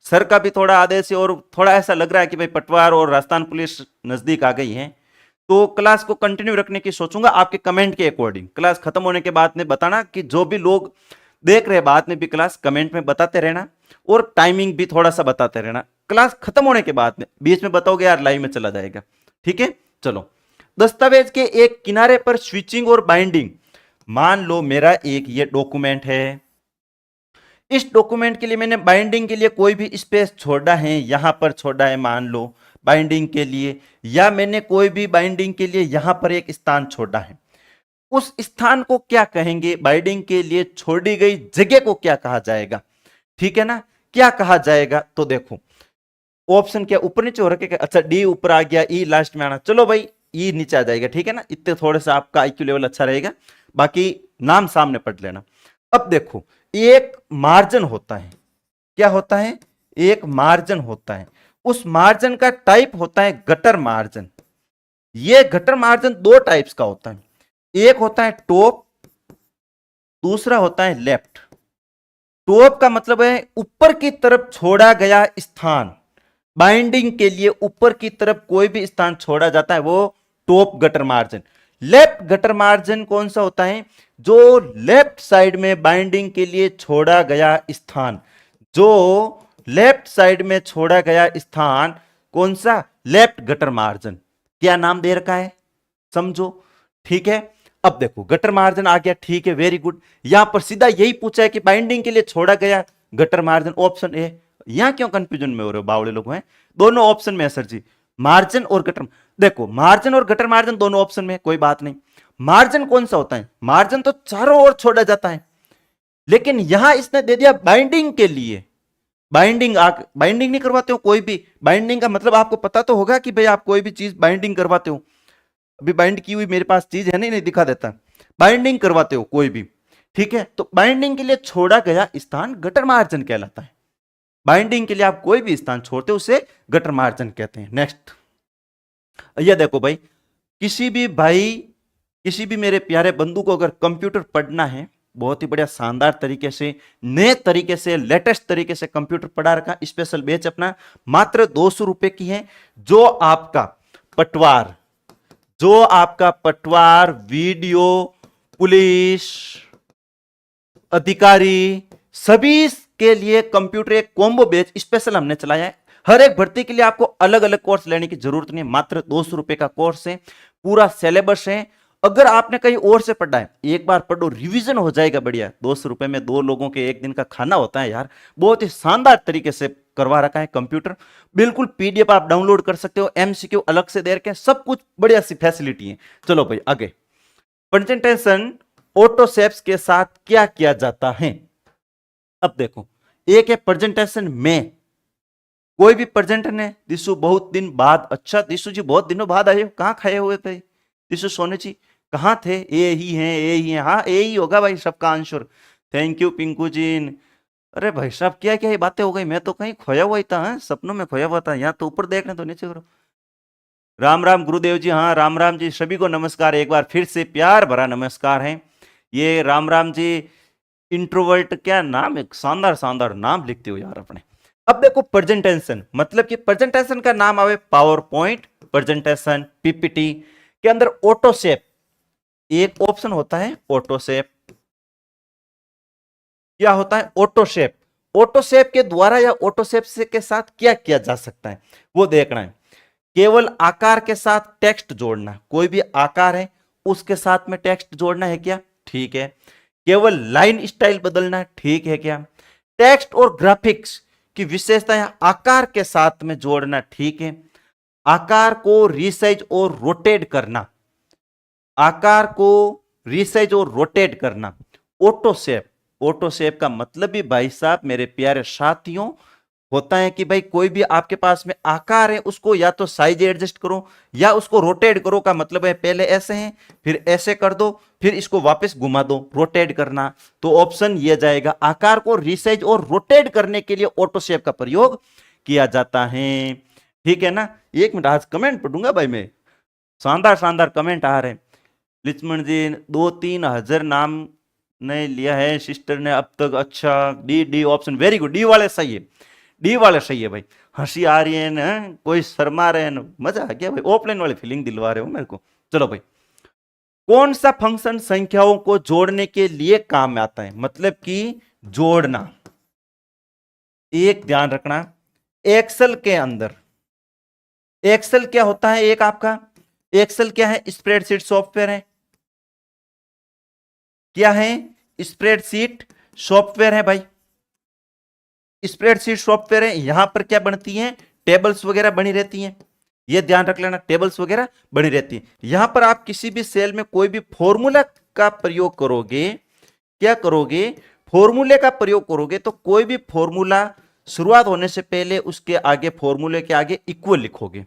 सर का भी थोड़ा आदेश है और थोड़ा ऐसा लग रहा है कि भाई पटवार और राजस्थान पुलिस नजदीक आ गई है, तो क्लास को कंटिन्यू रखने की सोचूंगा आपके कमेंट के अकॉर्डिंग। क्लास खत्म होने के बाद में बताना कि जो भी लोग देख रहे हैं बाद में भी क्लास कमेंट में बताते रहना, और टाइमिंग भी थोड़ा सा बताते रहना। क्लास खत्म होने के बाद में बीच में बताओगे यार लाइव में चला जाएगा, ठीक है। चलो, दस्तावेज के एक किनारे पर स्विचिंग और बाइंडिंग, मान लो मेरा एक ये डॉक्यूमेंट है, इस डॉक्यूमेंट के लिए मैंने बाइंडिंग के लिए कोई भी स्पेस छोड़ा है, यहां पर छोड़ा है मान लो बाइंडिंग के लिए, या मैंने कोई भी बाइंडिंग के लिए यहां पर एक स्थान छोड़ा है, उस स्थान को क्या कहेंगे? बाइंडिंग के लिए छोड़ी गई जगह को क्या कहा जाएगा? ठीक है ना, क्या कहा जाएगा? तो देखो ऑप्शन क्या ऊपर नीचे हो रखे, अच्छा डी ऊपर आ गया, ई लास्ट में आना, चलो भाई ई नीचे आ जाएगा, ठीक है ना। इतने थोड़े सा आपका आईक्यू लेवल अच्छा रहेगा, बाकी नाम सामने पढ़ लेना। अब देखो एक मार्जिन होता है, क्या होता है? एक मार्जिन होता है, उस मार्जिन का टाइप होता है गटर मार्जिन। ये गटर मार्जिन दो टाइप्स का होता है, एक होता है टॉप, दूसरा होता है लेफ्ट। टॉप का मतलब है ऊपर की तरफ छोड़ा गया स्थान, बाइंडिंग के लिए ऊपर की तरफ कोई भी स्थान छोड़ा जाता है वो top gutter margin. Left gutter margin कौन सा होता है? जो लेफ्ट साइड में बाइंडिंग के लिए छोड़ा गया स्थान, जो लेफ्ट साइड में छोड़ा गया स्थान कौन सा? Left gutter margin. क्या नाम दे रखा है समझो, ठीक है। अब देखो गटर मार्जिन आ गया, ठीक है वेरी गुड। यहां पर सीधा यही पूछा है कि बाइंडिंग के लिए छोड़ा गया गटर मार्जिन, ऑप्शन ए। यहां क्यों कंफ्यूजन में हो रहे हो बावड़े लोग हैं? दोनों ऑप्शन में है सर जी, मार्जिन और गटर। देखो मार्जिन और गटर मार्जिन दोनों ऑप्शन में है, कोई बात नहीं। मार्जिन कौन सा होता है? मार्जिन तो चारों ओर छोड़ा जाता है, लेकिन यहां इसने दे दिया बाइंडिंग के लिए। बाइंडिंग बाइंडिंग नहीं करवाते हो कोई भी, बाइंडिंग का मतलब आपको पता तो होगा कि भाई आप कोई भी चीज बाइंडिंग करवाते हो। अभी बाइंड की हुई मेरे पास चीज है, नहीं दिखा देता, बाइंडिंग करवाते हो कोई भी, ठीक है। तो बाइंडिंग के लिए छोड़ा गया स्थान गटर मार्जिन कहलाता है। बाइंडिंग के लिए आप कोई भी स्थान छोड़ते हो उसे गटर मार्जिन कहते हैं। नेक्स्ट, ये देखो भाई, किसी भी मेरे प्यारे बंधु को अगर कंप्यूटर पढ़ना है, बहुत ही बढ़िया शानदार तरीके से, नए तरीके से, लेटेस्ट तरीके से कंप्यूटर पढ़ा रखा, स्पेशल बैच अपना मात्र 200 रुपए की है। जो आपका पटवार वीडियो पुलिस अधिकारी सभी के लिए कंप्यूटर एक कॉम्बो बैच स्पेशल हमने चलाया है। हर एक भर्ती के लिए आपको अलग अलग कोर्स लेने की जरूरत नहीं है, मात्र 200 रुपए का कोर्स है, पूरा सिलेबस है। अगर आपने कहीं और से पढ़ा है, एक बार पढ़ो, रिवीजन हो जाएगा बढ़िया। 200 रुपए में 2 लोगों के एक दिन का खाना होता है यार। बहुत ही शानदार तरीके से करवा रखा है कंप्यूटर, बिल्कुल पीडीएफ आप डाउनलोड कर सकते हो, एमसीक्यू अलग से दे रखे हैं, सब कुछ बढ़िया सी फैसिलिटी है। चलो भाई आगे, प्रेजेंटेशन ऑटोसेप्स के साथ क्या किया जाता है? अब देखो, एक है प्रेजेंटेशन में, कोई भी प्रेजेंटर है, दिशु बहुत दिन बाद, अच्छा दिशु जी बहुत दिनों बाद आए हो, कहाँ खाए हुए थे दिशु सोने जी, कहाँ थे? ए ही हैं, हाँ ए ही होगा भाई सबका आंसर। थैंक यू पिंकू जी। अरे भाई साहब क्या क्या ये बातें हो गई, मैं तो कहीं खोया हुआ ही था, हाँ? सपनों में खोया हुआ था, यहाँ तो ऊपर देखने तो नीचे करो। राम राम गुरुदेव जी, हाँ राम राम जी, सभी को नमस्कार, एक बार फिर से प्यार भरा नमस्कार है। ये राम राम जी इंट्रोवर्ट, क्या नाम, एक शानदार शानदार नाम लिखते हो यार अपने। अब देखो प्रेजेंटेशन, मतलब कि प्रेजेंटेशन का नाम आवे पावर पॉइंट प्रेजेंटेशन, पीपीटी के अंदर ऑटोसेप एक ऑप्शन होता है। ऑटोसेप क्या होता है? ऑटोसेप। ऑटोसेप के द्वारा या ऑटोसेप से के साथ क्या किया जा सकता है वो देखना है। केवल आकार के साथ टेक्स्ट जोड़ना, कोई भी आकार है उसके साथ में टेक्स्ट जोड़ना है क्या? ठीक है। केवल लाइन स्टाइल बदलना, ठीक है क्या? टेक्स्ट और ग्राफिक्स की विशेषताएं आकार के साथ में जोड़ना, ठीक है। आकार को रीसाइज और रोटेट करना, आकार को रीसाइज और रोटेट करना, ऑटोसेप ऑटो सेव का मतलब भी भाई साहब मेरे प्यारे साथियों होता है कि भाई कोई भी आपके पास में आकार है उसको या तो साइज एडजस्ट करो या उसको रोटेट करो, का मतलब है पहले ऐसे है फिर ऐसे कर दो फिर इसको वापस घुमा दो, रोटेट करना। तो ऑप्शन ये जाएगा, आकार को रिसाइज और रोटेट करने के लिए ऑटो सेव का प्रयोग किया जाता है। ठीक है ना। एक मिनट, आज कमेंट पढ़ूंगा भाई मैं, शानदार शानदार कमेंट आ रहे हैं। लक्ष्मण जी 2-3 हजार नाम ने लिया है सिस्टर ने अब तक। अच्छा, D D option very good, D वाले सही है, डी वाले सही है भाई। हंसी आ रही है ना, कोई शर्मा रहे हैं ना, मजा आ गया भाई, ऑफलाइन वाली फीलिंग दिलवा रहे हो मेरे को। चलो भाई, कौन सा फंक्शन संख्याओं को जोड़ने के लिए काम में आता है, मतलब कि जोड़ना। एक ध्यान रखना, एक्सेल के अंदर, एक्सेल क्या होता है, एक आपका एक्सेल क्या है, स्प्रेडशीट सॉफ्टवेयर है। क्या है, स्प्रेडशीट सॉफ्टवेयर है भाई, स्प्रेडशीट सॉफ्टवेयर है। यहां पर क्या बनती है, टेबल्स वगैरह बनी रहती हैं, ये ध्यान रख लेना, टेबल्स वगैरह बनी रहती है। यहां पर आप किसी भी सेल में कोई भी फॉर्मूला का प्रयोग करोगे, क्या करोगे, फॉर्मूले का प्रयोग करोगे तो कोई भी फॉर्मूला शुरुआत होने से पहले उसके आगे, फॉर्मूले के आगे इक्वल लिखोगे।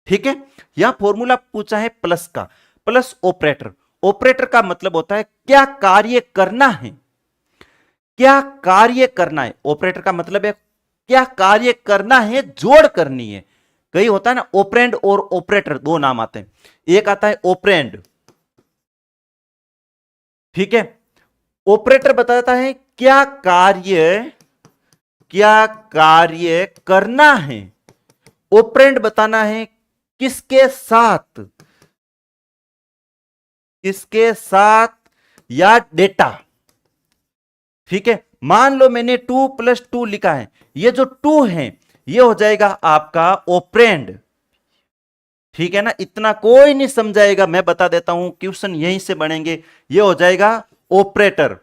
ठीक है। यहां फॉर्मूला पूछा है प्लस का, प्लस ऑपरेटर। ऑपरेटर का मतलब होता है क्या कार्य करना है, क्या कार्य करना है। ऑपरेटर का मतलब है क्या कार्य करना है, जोड़ करनी है। कई होता है ना, ऑपरेंड और ऑपरेटर दो नाम आते हैं, एक आता है ऑपरेंड, ठीक है। ऑपरेटर बताता है क्या कार्य करना है, ऑपरेंड बताना है किसके साथ, किसके साथ या डेटा। ठीक है। मान लो मैंने 2 + 2 लिखा है, ये जो 2 है ये हो जाएगा आपका ऑपरेंड। ठीक है ना, इतना कोई नहीं समझाएगा, मैं बता देता हूं, क्वेश्चन यहीं से बनेंगे। ये हो जाएगा ऑपरेटर,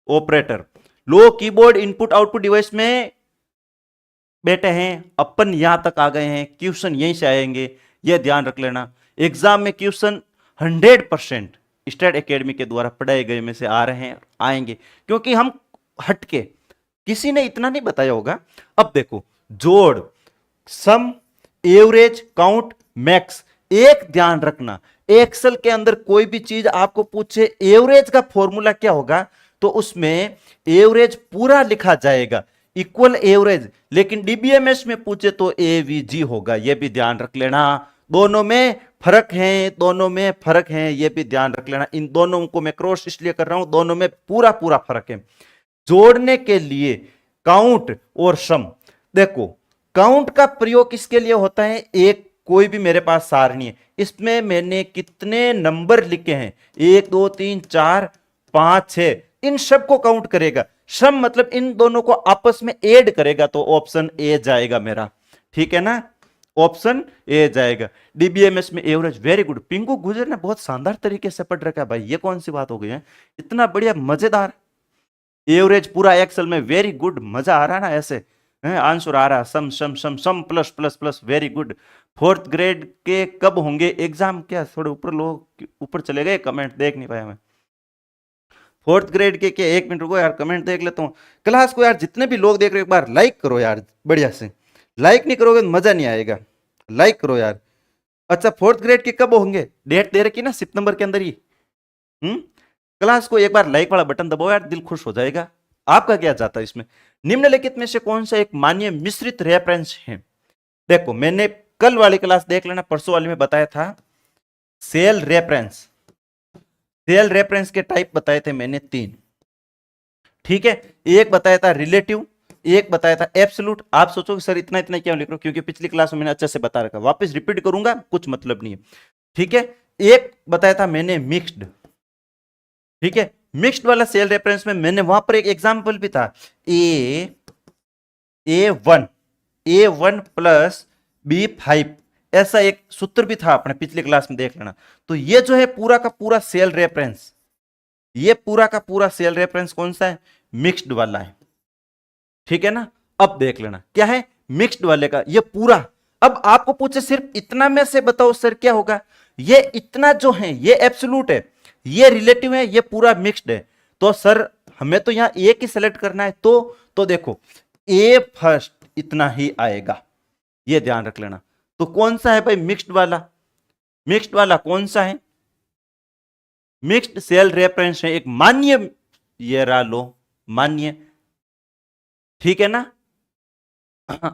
ऑपरेटर। लो कीबोर्ड इनपुट आउटपुट डिवाइस में बैठे हैं अपन, यहां तक आ गए हैं, क्वेश्चन यहीं से आएंगे, ये ध्यान रख लेना। एग्जाम में क्वेश्चन 100% स्टैट एकेडमी के द्वारा पढ़ाए गए में से आ रहे हैं, आएंगे, क्योंकि हम हटके, किसी ने इतना नहीं बताया होगा। अब देखो, जोड़, सम, एवरेज, काउंट, मैक्स। एक ध्यान रखना, एक्सेल के अंदर कोई भी चीज आपको पूछे एवरेज का फॉर्मूला क्या होगा, तो उसमें एवरेज पूरा लिखा जाएगा, इक्वल एवरेज। लेकिन डीबीएमएस में पूछे तो एवीजी होगा, यह भी ध्यान रख लेना। दोनों में फर्क है, दोनों में फर्क है, यह भी ध्यान रख लेना। इन दोनों को मैं क्रॉस इसलिए कर रहा हूं, दोनों में पूरा पूरा फर्क है। जोड़ने के लिए काउंट और सम, देखो काउंट का प्रयोग किसके लिए होता है, एक कोई भी मेरे पास सारणी है, इसमें मैंने कितने नंबर लिखे हैं, 1 2 3 4 5 6, इन सब को काउंट करेगा। सम मतलब इन दोनों को आपस में ऐड करेगा, तो ऑप्शन ए जाएगा मेरा। ठीक है ना, ऑप्शन ए जाएगा। डीबीएमएस में एवरेज, वेरी गुड। पिंकू गुजर ने बहुत शानदार तरीके से पढ़ रखा है भाई, ये कौन सी बात हो गई है, इतना बढ़िया मजेदार। एवरेज पूरा एक्सेल में, वेरी गुड, मजा आ रहा है ना ऐसे, आंसर आ रहा है, sum sum sum sum plus plus plus, very good. 4th grade के कब होंगे एग्जाम, क्या थोड़े ऊपर लोग ऊपर चले गए, कमेंट देख नहीं पाया मैं। 4th ग्रेड के क्या, 1 मिनट रुको यार, कमेंट देख लेता हूँ। क्लास को यार जितने भी लोग देख रहे हो एक बार लाइक करो यार, बढ़िया से। लाइक नहीं करोगे तो मजा नहीं आएगा, लाइक करो यार। अच्छा, 4th ग्रेड के कब होंगे, डेट दे रखी ना सितंबर के अंदर ही। क्लास को एक बार लाइक वाला बटन दबाओ यार, दिल खुश हो जाएगा। आपका क्या जाता है इसमें। निम्नलिखित में से कौन सा एक मान्य मिश्रित रेफरेंस है। देखो मैंने कल वाली क्लास देख लेना, परसों वाली में बताया था सेल रेफरेंस, सेल रेफरेंस के टाइप बताए थे मैंने 3। ठीक है, एक बताया था रिलेटिव, एक बताया था एब्सोल्यूट। आप सोचोगे सर इतना इतना क्यों लिख रहे हो, क्योंकि पिछली क्लास में मैंने अच्छे से बता रखा, वापस रिपीट करूंगा कुछ मतलब नहीं है। ठीक है, एक बताया था मैंने मिक्स्ड। ठीक है, मिक्स्ड वाला सेल रेफरेंस में मैंने वहां पर एक एग्जांपल भी था, A1 प्लस B5, ऐसा एक सूत्र भी था अपने पिछले क्लास में, देख लेना। तो ये जो है पूरा का पूरा सेल रेफरेंस, ये पूरा का पूरा सेल रेफरेंस कौन सा है, मिक्स्ड वाला है। ठीक है ना, अब देख लेना क्या है मिक्स्ड वाले का ये पूरा। अब आपको पूछे सिर्फ इतना में से बताओ सर क्या होगा, ये इतना जो है ये एब्सोल्यूट है, ये रिलेटिव है, ये पूरा मिक्स्ड है। तो सर हमें तो यहां एक ही सेलेक्ट करना है, तो देखो ए फर्स्ट इतना ही आएगा, ये ध्यान रख लेना। तो कौन सा है भाई मिक्स्ड वाला? मिक्स्ड वाला कौन सा है? मिक्स्ड सेल रेफरेंस है एक मान्य, ये रहा लो मान्य, ठीक है ना।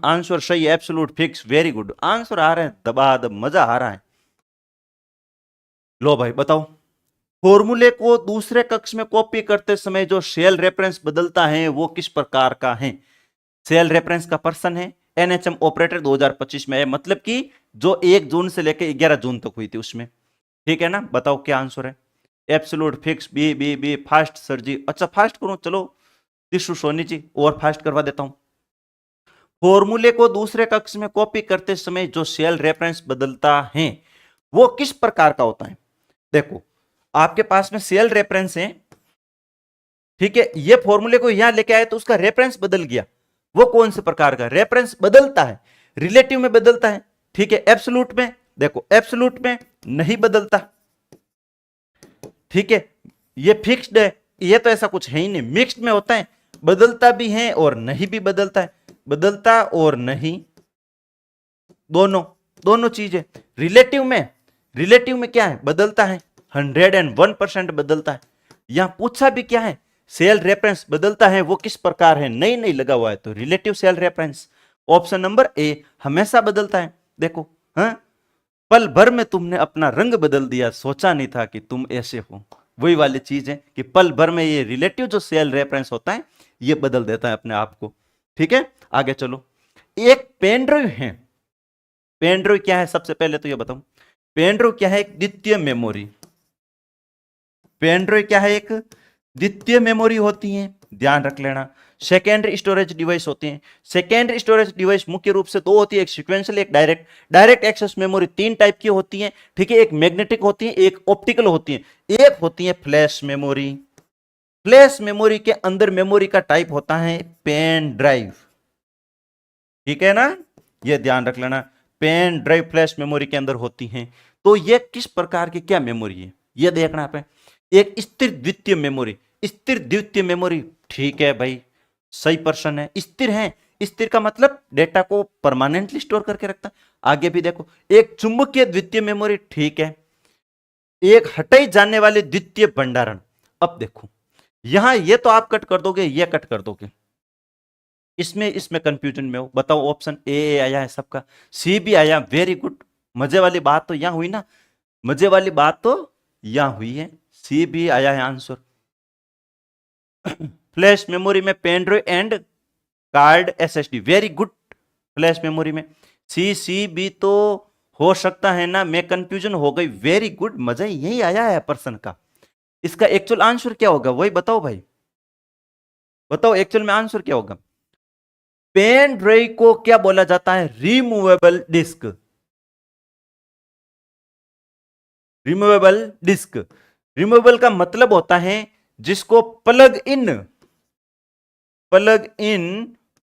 आंसर सही, absolute fix, very good, answer आ रहे हैं दबादब, मजा आ रहा है। लो भाई बताओ, फॉर्मूले को दूसरे कक्ष में कॉपी करते समय जो सेल रेफरेंस बदलता है वो किस प्रकार का है? सेल रेफरेंस का पर्सन है एनएचएम ऑपरेटर 2025 में है, मतलब कि जो 1 जून से लेकर 11 जून तक हुई थी उसमें, ठीक है ना। बताओ क्या आंसर है? Absolute fix, B B B, fast sir जी। अच्छा फास्ट करूं, चलो टिशू सोनी जी और फास्ट करवा देता हूं। फॉर्मूले को दूसरे कक्ष में कॉपी करते समय जो सेल रेफरेंस बदलता है वो किस प्रकार का होता है? देखो आपके पास में सेल रेफरेंस है, ठीक है, ये फॉर्मूले को यहां लेके आए तो उसका रेफरेंस बदल गया, वो कौन से प्रकार का रेफरेंस बदलता है? रिलेटिव में बदलता है, ठीक है। एब्सोल्यूट में देखो, एब्सोल्यूट में नहीं बदलता, ठीक है, ये फिक्स्ड है, ये तो ऐसा कुछ है ही नहीं। मिक्स्ड में होता है, बदलता भी है और नहीं भी बदलता है, बदलता और नहीं दोनों, दोनों चीजें। रिलेटिव में क्या है? बदलता है, 101% बदलता है। यहां पूछा भी क्या है? सेल रेफरेंस बदलता है, वो किस प्रकार है? नहीं लगा हुआ है तो relative cell reference, option number A हमेशा बदलता है। देखो हाँ, पल भर में तुमने अपना रंग बदल दिया, सोचा नहीं था कि तुम ऐसे हो, वही वाली चीज है कि पल भर में ये रिलेटिव जो सेल रेफरेंस होता है ये बदल देता है अपने आप को, ठीक है। आगे चलो, एक पेन ड्राइव है, पेन ड्राइव क्या है? सबसे पहले तो ये बताऊं, पेन ड्राइव क्या है? एक द्वितीय मेमोरी। पेन ड्राइव क्या है? एक द्वितीय मेमोरी होती है, ध्यान रख लेना। सेकेंडरी स्टोरेज डिवाइस होती है। सेकेंडरी स्टोरेज डिवाइस मुख्य रूप से दो होती है, एक सीक्वेंशियल, एक direct. Direct access memory 3 type की होती है, ठीक है, एक मैग्नेटिक होती है, एक ऑप्टिकल होती है, एक होती है फ्लैश मेमोरी। फ्लैश मेमोरी के अंदर मेमोरी का टाइप होता है पेन ड्राइव, ठीक है ना, ये ध्यान रख लेना। पेन ड्राइव फ्लैश मेमोरी के अंदर होती हैं। तो ये किस प्रकार की क्या मेमोरी है ये देखना आप है। एक स्थिर द्वितीय मेमोरी, स्थिर द्वितीय मेमोरी, ठीक है भाई, सही पर्सन है, स्थिर है। स्थिर का मतलब डेटा को परमानेंटली स्टोर करके रखता है। आगे भी देखो, एक चुंबकीय द्वितीय मेमोरी, ठीक है, एक हटाई जाने वाले द्वितीय भंडारण। अब देखो यहां ये तो आप कट कर दोगे, ये कट कर दोगे, इसमें कंफ्यूजन में हो। बताओ, ऑप्शन ए आया है सबका, सी भी आया, वेरी गुड। मजे वाली बात तो यहां हुई ना, मजे वाली बात तो यहां हुई है, सी भी आया है आंसर। फ्लैश मेमोरी में pen drive and card SSD, very good. Flash memory में सी भी तो हो सकता है ना, मैं कंफ्यूजन हो गई, वेरी गुड, मजा यही आया है पर्सन का। इसका एक्चुअल आंसर क्या होगा वही बताओ भाई, बताओ एक्चुअल में आंसर क्या होगा। पेन ड्राइव को क्या बोला जाता है? Removable disc, removable disc. Removable का मतलब होता है जिसको plug in, plug in,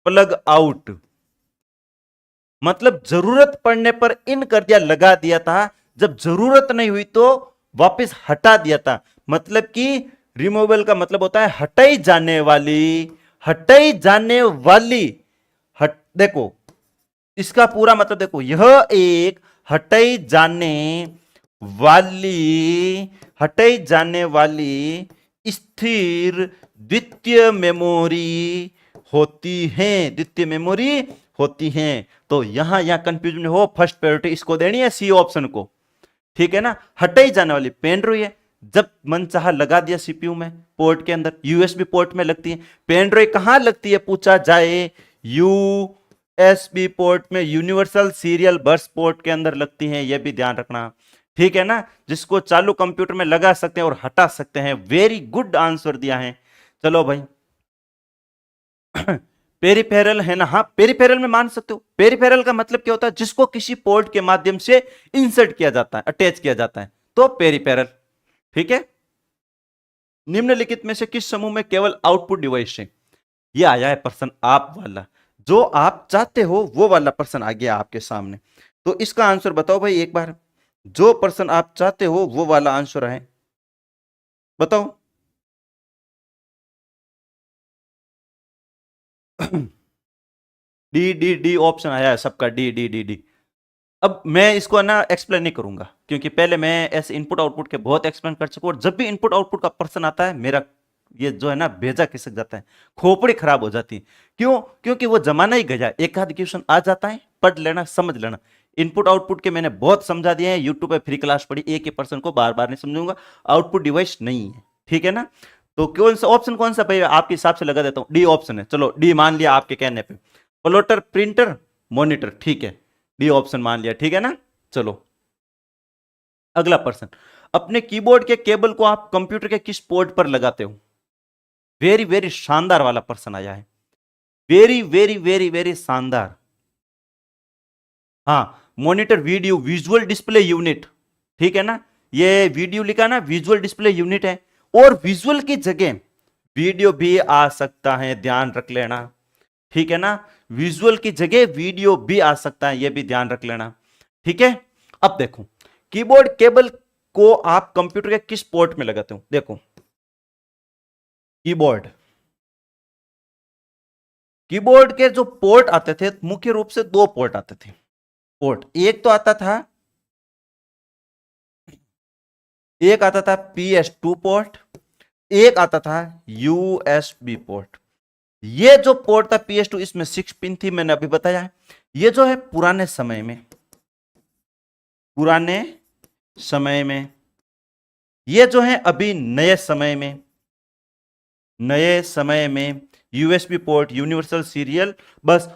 plug out, मतलब जरूरत पड़ने पर इन कर दिया, लगा दिया था, जब जरूरत नहीं हुई तो वापस हटा दिया था। मतलब कि रिमूवेबल का मतलब होता है हटाई जाने वाली, हटाई जाने वाली, देखो इसका पूरा मतलब देखो, यह एक हटाई जाने वाली, हटाई जाने वाली स्थिर द्वितीय मेमोरी होती है, द्वितीय मेमोरी होती है। तो यहां कंफ्यूजन हो, फर्स्ट प्रायोरिटी इसको देनी है, सी ऑप्शन को, ठीक है ना। हटाई जाने वाली पेन ड्राइव है, जब मन चाहा लगा दिया सीपीयू में, पोर्ट के अंदर, यूएसबी पोर्ट में लगती है। पेन ड्राइव कहां लगती है पूछा जाए, यूएसबी पोर्ट में, यूनिवर्सल सीरियल बस पोर्ट के अंदर लगती है, यह भी ध्यान रखना, ठीक है ना। जिसको चालू कंप्यूटर में लगा सकते हैं और हटा सकते हैं, वेरी गुड आंसर दिया है। चलो भाई, पेरिफेरल है ना, हाँ पेरिफेरल में मान सकते हो। पेरिफेरल का मतलब क्या होता है? जिसको किसी पोर्ट के माध्यम से इंसर्ट किया जाता है, अटैच किया जाता है, तो पेरिफेरल, ठीक है। निम्नलिखित में से किस समूह में केवल आउटपुट डिवाइस है? ये आया है पर्सन आप वाला, जो आप चाहते हो वो वाला पर्सन आ गया आपके सामने। तो इसका आंसर बताओ भाई एक बार, जो पर्सन आप चाहते हो वो वाला आंसर है, बताओ। डी डी डी ऑप्शन आया है सबका, डी डी डी डी। अब मैं इसको ना एक्सप्लेन नहीं करूंगा, क्योंकि पहले मैं ऐसे इनपुट आउटपुट के बहुत एक्सप्लेन कर चुका हूं, और जब भी इनपुट आउटपुट का प्रश्न आता है मेरा ये जो है ना भेजा खिसक जाता है, खोपड़ी खराब हो जाती है। क्यों? क्योंकि वो जमाना ही गया, एक आध क्वेश्चन आ जाता है, पढ़ लेना, समझ लेना। इनपुट आउटपुट के मैंने बहुत समझा दिए हैं, यूट्यूब पे फ्री क्लास पढ़ी, एक ही पर्सन को बार बार नहीं समझूंगा। आउटपुट डिवाइस नहीं है, ठीक है ना। तो कौन सा ऑप्शन, कौन सा भाई आपके हिसाब से लगा देता हूं, डी ऑप्शन है। चलो डी मान लिया आपके कहने पे, प्लॉटर, प्रिंटर, मॉनिटर, ठीक है, डी ऑप्शन मान लिया, ठीक है ना। चलो अगला प्रश्न, अपने कीबोर्ड के केबल को आप कंप्यूटर के किस पोर्ट पर लगाते हो? वेरी वेरी शानदार वाला प्रश्न आया है, वेरी वेरी वेरी वेरी शानदार। हाँ, monitor video visual display unit, ठीक है ना। ये वीडियो लिखा ना, विजुअल डिस्प्ले यूनिट है, और विजुअल की जगह वीडियो भी आ सकता है, ध्यान रख लेना, ठीक है ना। विजुअल की जगह वीडियो भी आ सकता है, यह भी ध्यान रख लेना, ठीक है। अब देखो, कीबोर्ड केबल को आप कंप्यूटर के किस पोर्ट में लगाते हो? देखो कीबोर्ड, कीबोर्ड के जो पोर्ट आते थे मुख्य रूप से दो पोर्ट आते थे। पोर्ट एक आता था PS2 पोर्ट, एक आता था USB पोर्ट। ये जो पोर्ट था PS2, इसमें 6 पिन थी, मैंने अभी बताया है। ये जो है पुराने समय में, ये जो है अभी नए समय में USB पोर्ट, यूनिवर्सल सीरियल बस।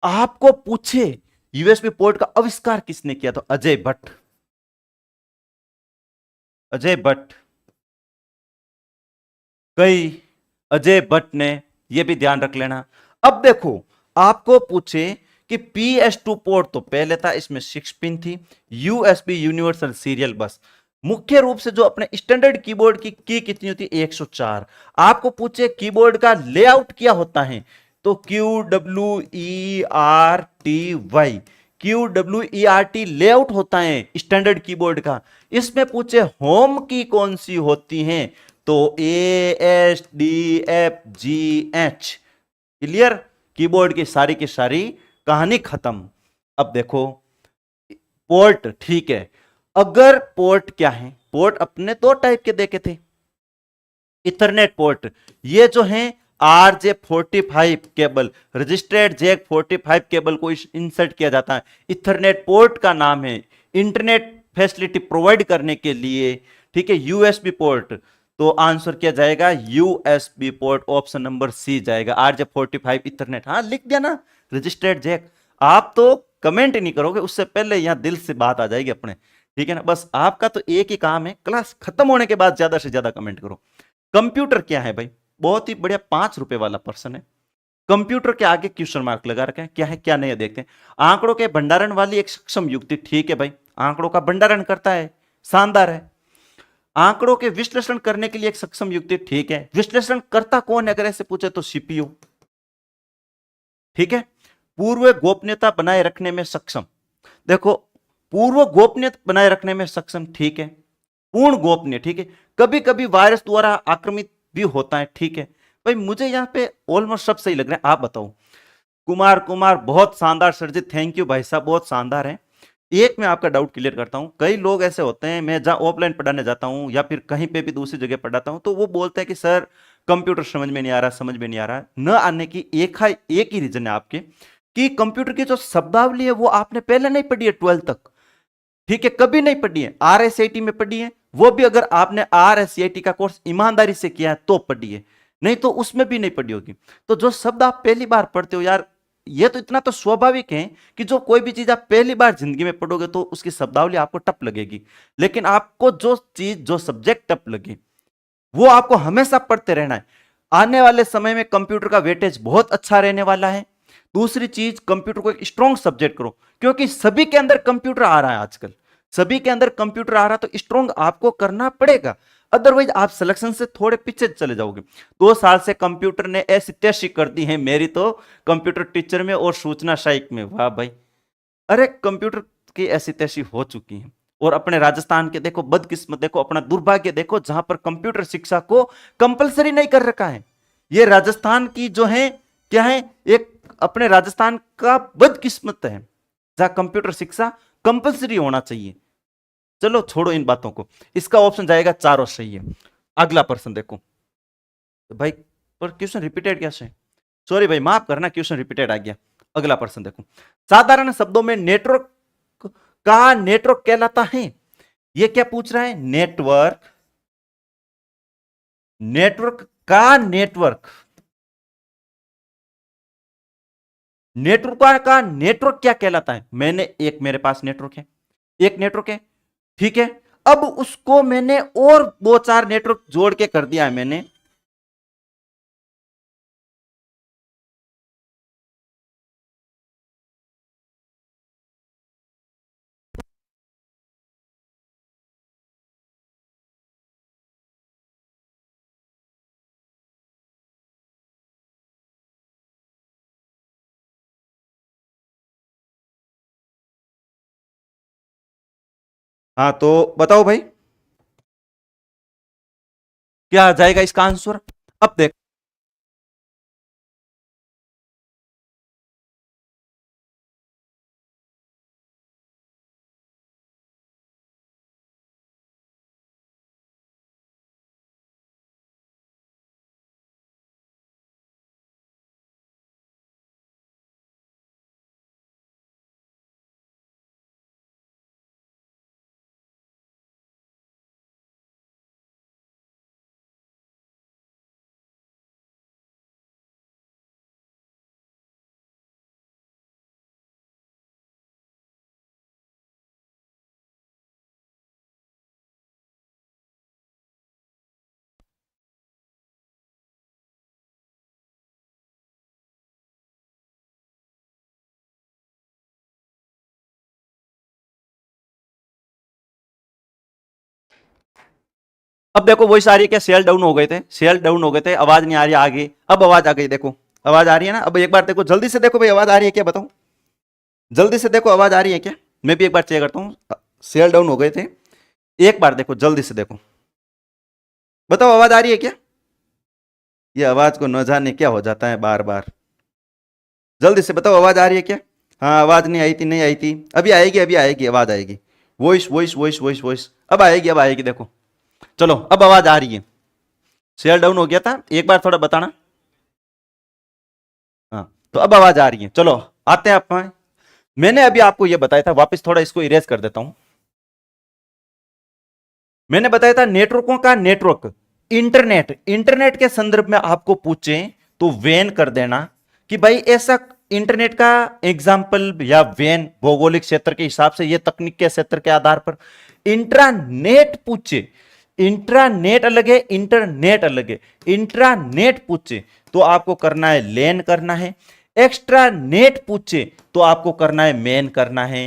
आपको पूछे USB पोर्ट का आविष्कार किसने किया, तो अजय भट्ट। अजय भट्ट ने, यह भी ध्यान रख लेना। अब देखो, आपको पूछे कि PS2 पोर्ट तो पहले था, इसमें 6 पिन थी, USB यूनिवर्सल सीरियल बस। मुख्य रूप से जो अपने स्टैंडर्ड कीबोर्ड की कितनी होती है? 104। आपको पूछे कीबोर्ड का लेआउट क्या होता है, तो QWERTY, QWERT लेआउट होता है स्टैंडर्ड कीबोर्ड का। इसमें पूछे होम की कौन सी होती है, तो ASDFGH। क्लियर? कीबोर्ड की सारी कहानी खत्म। अब देखो पोर्ट, ठीक है। अगर पोर्ट क्या है, पोर्ट अपने दो टाइप के देखे थे, इथरनेट पोर्ट, ये जो है RJ45 cable, registered jack 45 cable को इंसर्ट किया जाता है। इथरनेट पोर्ट का नाम है इंटरनेट फैसिलिटी प्रोवाइड करने के लिए, ठीक है। USB पोर्ट, तो आंसर क्या जाएगा? USB port, option number C जाएगा, RJ45 इथरनेट। हाँ लिख दिया ना, रजिस्टर्ड जैक। आप तो कमेंट ही नहीं करोगे, उससे पहले यहां दिल से बात आ जाएगी अपने, ठीक है ना। बस आपका तो एक ही काम है, क्लास खत्म होने के बाद ज्यादा से ज्यादा कमेंट करो। कंप्यूटर क्या है भाई? बहुत ही बढ़िया, 5 रुपए वाला प्रश्न है। कंप्यूटर के आगे क्वेश्चन मार्क लगा रखे हैं, क्या है क्या नहीं है देखते हैं। आंकड़ों के भंडारण वाली एक सक्षम युक्ति, ठीक है भाई, आंकड़ों का भंडारण करता है, शानदार है। आंकड़ों के विश्लेषण करने के लिए एक सक्षम युक्ति, ठीक है। विश्लेषण करता कौन है अगर ऐसे पूछे तो CPU, ठीक है। पूर्व गोपनीयता बनाए रखने में सक्षम, देखो पूर्व गोपनीयता बनाए रखने में सक्षम, ठीक है। पूर्ण गोपनीय, ठीक है। कभी कभी वायरस द्वारा आक्रमित भी होता है, ठीक है भाई। मुझे यहां पे ऑलमोस्ट सब सही लग रहा है, आप बताओ। कुमार बहुत शानदार सर जी, थैंक यू भाई साहब, बहुत शानदार है। एक मैं आपका डाउट क्लियर करता हूं। कई लोग ऐसे होते हैं, मैं जहां ऑफलाइन पढ़ाने जाता हूं या फिर कहीं पे भी दूसरी जगह पढ़ाता हूं, तो वो बोलते हैं कि सर कंप्यूटर समझ में नहीं आ रहा। न आने की एक ही रीजन है आपके, कि कंप्यूटर की जो शब्दावली है वो आपने पहले नहीं पढ़ी है 12th तक, ठीक है, कभी नहीं पढ़ी है। RSIT में पढ़ी है, वो भी अगर आपने RSIT का कोर्स ईमानदारी से किया है तो पढ़ी है, नहीं तो उसमें भी नहीं पढ़ी होगी। तो जो शब्द आप पहली बार पढ़ते हो यार, ये तो इतना तो स्वाभाविक है कि जो कोई भी चीज आप पहली बार जिंदगी में पढ़ोगे तो उसकी शब्दावली आपको टफ लगेगी। लेकिन आपको जो सब्जेक्ट टफ लगे वो आपको हमेशा पढ़ते रहना है। आने वाले समय में कंप्यूटर का वेटेज बहुत अच्छा रहने वाला है। दूसरी चीज, कंप्यूटर को एक स्ट्रॉन्ग सब्जेक्ट करो, क्योंकि सभी के अंदर कंप्यूटर आ रहा है आजकल, सभी के अंदर कंप्यूटर आ रहा है, तो स्ट्रॉन्ग आपको करना पड़ेगा, अदरवाइज आप सिलेक्शन से थोड़े पीछे चले जाओगे। 2 साल से कंप्यूटर ने ऐसी तैसी कर दी है मेरी तो, कंप्यूटर टीचर में और सूचना सहायक में, वाह भाई। अरे कंप्यूटर की ऐसी तैसी हो चुकी है। और अपने राजस्थान के देखो बदकिस्मत, देखो अपना दुर्भाग्य देखो, जहां पर कंप्यूटर शिक्षा को कंपलसरी नहीं कर रखा है। ये राजस्थान की जो है क्या है, एक अपने राजस्थान का बदकिस्मत है जहां कंप्यूटर शिक्षा कंपलसरी होना चाहिए। चलो छोड़ो इन बातों को, इसका ऑप्शन जाएगा 4 और सही है। अगला प्रश्न देखो तो भाई, पर क्वेश्चन रिपीटेड कैसे, सॉरी भाई माफ करना, क्वेश्चन रिपीटेड आ गया। अगला प्रश्न देखो, साधारण शब्दों में नेटवर्क का नेटवर्क कहलाता है। ये क्या पूछ रहा है, नेटवर्क, नेटवर्क का नेटवर्क, नेटवर्क का नेटवर्क क्या कहलाता है। मैंने एक, मेरे पास नेटवर्क है, एक नेटवर्क है, ठीक है। अब उसको मैंने और 2-4 नेटवर्क जोड़ के कर दिया है मैंने। हाँ तो बताओ भाई क्या आ जाएगा इसका आंसर। अब देख, अब देखो वॉइस आ रही है क्या, सेल डाउन हो गए थे, सेल डाउन हो गए थे, आवाज नहीं आ रही आगे, अब आवाज आ गई, देखो आवाज आ रही है ना। अब एक बार देखो जल्दी से, देखो भाई आवाज आ रही है क्या, बताओ जल्दी से, देखो आवाज आ रही है क्या। मैं भी एक बार चेक करता हूँ, सेल डाउन हो गए थे, एक बार देखो जल्दी से, देखो बताओ आवाज आ रही है क्या। ये आवाज को न जाने क्या हो जाता है बार बार, जल्दी से बताओ आवाज आ रही है क्या। हाँ आवाज नहीं आई थी, नहीं आई थी, अभी आएगी, अभी आएगी, आवाज आएगी, voice voice voice voice voice, अब आएगी, अब आएगी, देखो चलो अब आवाज आ रही है। शेयर डाउन हो गया था, एक बार थोड़ा बताना। हाँ तो अब आवाज आ रही है, चलो आते हैं आप। मैंने अभी आपको यह बताया था, वापस थोड़ा इसको इरेज कर देता हूं। मैंने बताया था नेटवर्कों का नेटवर्क, इंटरनेट, इंटरनेट के संदर्भ में आपको पूछे तो वेन कर देना कि भाई ऐसा इंटरनेट का एग्जाम्पल या वेन भौगोलिक क्षेत्र के हिसाब से, ये तकनीक के क्षेत्र के आधार पर। इंट्रानेट पूछे, इंट्रानेट अलग है, इंटरनेट अलग है। इंट्रानेट पूछे तो आपको करना है लेन करना है, एक्स्ट्रा नेट पूछे तो आपको करना है मेन करना है।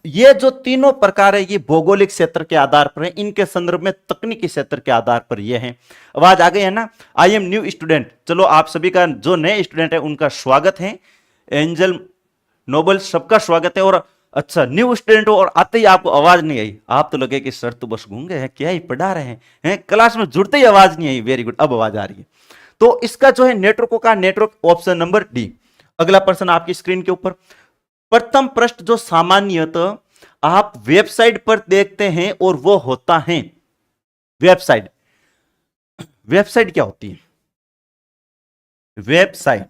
ये जो तीनों प्रकार है ये भौगोलिक क्षेत्र के आधार पर है, इनके संदर्भ में तकनीकी क्षेत्र के आधार पर ये है। आवाज आ गई है ना। आई एम न्यू स्टूडेंट, चलो आप सभी का जो नए स्टूडेंट है उनका स्वागत है, एंजल नोबल सबका स्वागत है। और अच्छा न्यू स्टूडेंट हो और आते ही आपको आवाज नहीं आई, आप तो लगे कि सर तो बस गूंगे हैं, क्या ही पढ़ा रहे हैं, क्लास में जुड़ते ही आवाज नहीं आई, वेरी गुड, अब आवाज आ रही है। तो इसका जो है नेटवर्कों का नेटवर्क, ऑप्शन नंबर डी। अगला प्रश्न आपकी स्क्रीन के ऊपर, प्रथम पृष्ठ जो सामान्यतः आप वेबसाइट पर देखते हैं और वो होता है वेबसाइट। वेबसाइट क्या होती है, वेबसाइट,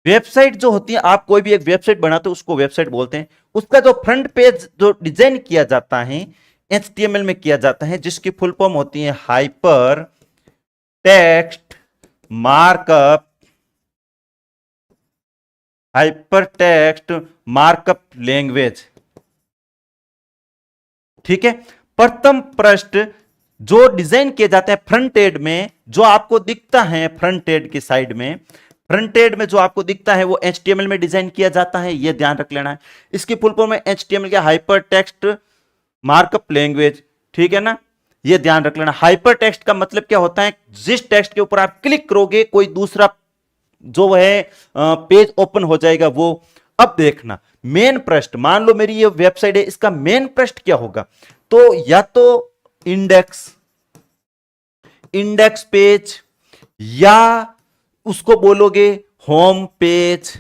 वेबसाइट जो होती है, आप कोई भी एक वेबसाइट बनाते हो उसको वेबसाइट बोलते हैं। उसका जो फ्रंट पेज जो डिजाइन किया जाता है HTML में किया जाता है, जिसकी फुल फॉर्म होती है hyper text markup, hyper text markup language, ठीक है। प्रथम पृष्ठ जो डिजाइन किए जाते हैं फ्रंट एंड में, जो आपको दिखता है फ्रंट एंड की साइड में, फ्रंट एंड में जो आपको दिखता है वो HTML में डिजाइन किया जाता है, ये ध्यान रख लेना है। इसकी फुल फॉर्म है HTML क्या, हाइपर टेक्स्ट मार्कअप लैंग्वेज, ठीक है ना, ये ध्यान रख लेना। हाइपर टेक्स्ट का मतलब क्या होता है, जिस टेक्स्ट के ऊपर आप क्लिक करोगे कोई दूसरा जो है पेज ओपन हो जाएगा वो। अब देखना मेन पृष्ठ, मान लो मेरी ये वेबसाइट है, इसका मेन पृष्ठ क्या होगा, तो या तो इंडेक्स, इंडेक्स पेज, या उसको बोलोगे होम पेज।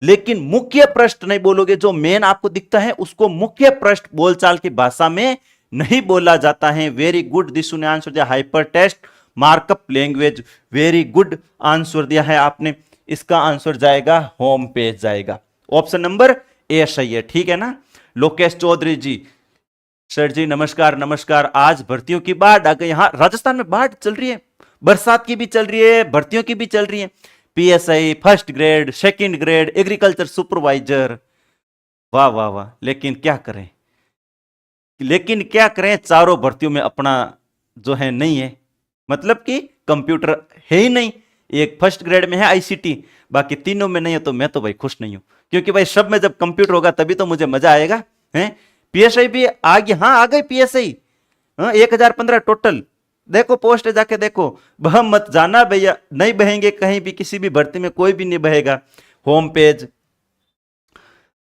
लेकिन मुख्य पृष्ठ नहीं बोलोगे, जो मेन आपको दिखता है उसको मुख्य पृष्ठ बोलचाल की भाषा में नहीं बोला जाता है। वेरी गुड, दिस ने आंसर दिया hyper text markup language. Very good answer दिया है आपने। इसका आंसर जाएगा होम पेज जाएगा। ऑप्शन नंबर ए सही है, ठीक है ना। लोकेश चौधरी जी, सर जी नमस्कार नमस्कार। आज भर्तियों की बाढ़ आ गई। यहां राजस्थान में बाढ़ चल रही है, बरसात की भी चल रही है, भर्तियों की भी चल रही है। PSI first grade, second grade, agriculture supervisor, वाह वाह वाह। लेकिन क्या करें, चारों भर्तियों में अपना जो है नहीं है, मतलब कि कंप्यूटर है ही नहीं। एक फर्स्ट ग्रेड में है आईसीटी, बाकी तीनों में नहीं है। तो मैं तो भाई खुश नहीं हूं, क्योंकि भाई सब में जब कंप्यूटर होगा तभी तो मुझे मजा आएगा। है पीएसआई भी आ गई, हाँ आ गई पीएसआई। 1015 टोटल। देखो पोस्ट जाके देखो, बह मत जाना भैया, नहीं बहेंगे कहीं भी, किसी भी भर्ती में कोई भी नहीं बहेगा। होम पेज,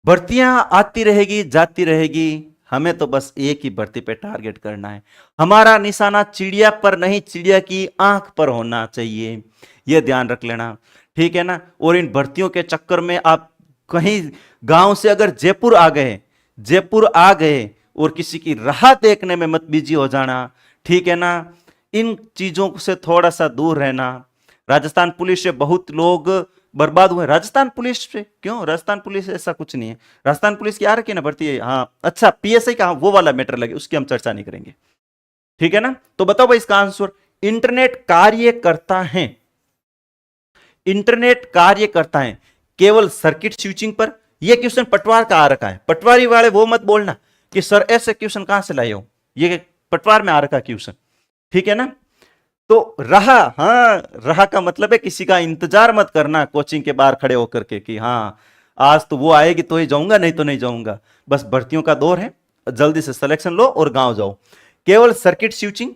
भर्तियां आती रहेगी जाती रहेगी, हमें तो बस एक ही भर्ती पे टारगेट करना है। हमारा निशाना चिड़िया पर नहीं, चिड़िया की आंख पर होना चाहिए, यह ध्यान रख लेना, ठीक है ना। और इन भर्तियों के चक्कर में आप कहीं गांव से अगर जयपुर आ गए और किसी की राह देखने में मत बिजी हो जाना, ठीक है ना। इन चीजों से थोड़ा सा दूर रहना। राजस्थान पुलिस से बहुत लोग बर्बाद हुए। राजस्थान पुलिस से क्यों? राजस्थान पुलिस ऐसा कुछ नहीं है। राजस्थान पुलिस की आ रखी है ना भर्ती है, हाँ अच्छा पीएसआई का, वो वाला मैटर लगे, उसकी हम चर्चा नहीं करेंगे, ठीक है ना। तो बताओ भाई इसका आंसर। इंटरनेट कार्य करता है, इंटरनेट कार्य करता है केवल सर्किट स्विचिंग पर। यह क्वेश्चन पटवार का आ रखा है, पटवारी वाले वो मत बोलना कि सर ऐसे क्वेश्चन कहां से लाए हो, ये पटवार में आ रखा क्वेश्चन, ठीक है ना। तो रहा का मतलब है किसी का इंतजार मत करना कोचिंग के बाहर खड़े होकर के कि हाँ आज तो वो आएगी तो ही जाऊंगा, नहीं तो नहीं जाऊंगा। बस भर्तियों का दौर है, जल्दी से सिलेक्शन लो और गांव जाओ। केवल सर्किट स्विचिंग,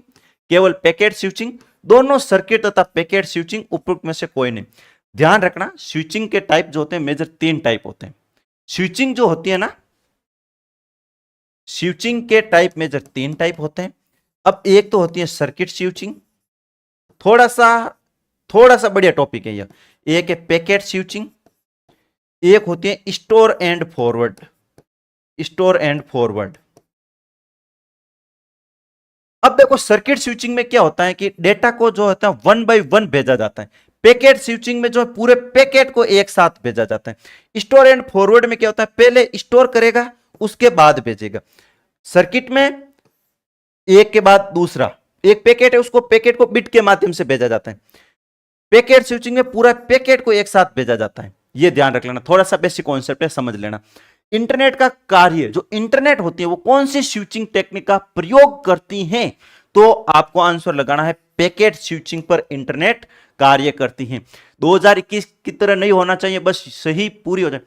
केवल पैकेट स्विचिंग, दोनों सर्किट तथा पैकेट स्विचिंग, उपयुक्त में से कोई नहीं। ध्यान रखना, स्विचिंग के टाइप जो होते हैं मेजर 3 टाइप होते हैं। स्विचिंग जो होती है ना, स्विचिंग के टाइप मेजर 3 टाइप होते हैं। अब एक तो होती है सर्किट स्विचिंग, थोड़ा सा बढ़िया टॉपिक है यह। एक है पैकेट स्विचिंग, एक होती है store and forward, store and forward. अब देखो सर्किट स्विचिंग में क्या होता है कि डेटा को जो होता है 1 बाय 1 भेजा जाता है। पैकेट स्विचिंग में जो है पूरे पैकेट को एक साथ भेजा जाता है। स्टोर एंड फॉरवर्ड में क्या होता है, पहले स्टोर करेगा उसके बाद भेजेगा। सर्किट में एक के बाद दूसरा, एक पैकेट है उसको पैकेट को बिट के माध्यम से भेजा जाता है। पैकेट स्विचिंग में पूरा पैकेट को एक साथ भेजा जाता है। यह ध्यान रख लेना, थोड़ा सा बेसिक कॉन्सेप्ट है, समझ लेना। इंटरनेट का कार्य, जो इंटरनेट होती है वो कौन सी स्विचिंग टेक्निक का प्रयोग करती है, तो आपको आंसर लगाना है पैकेट स्विचिंग पर इंटरनेट कार्य करती है। 2021 की तरह नहीं होना चाहिए, बस सही पूरी हो जाए।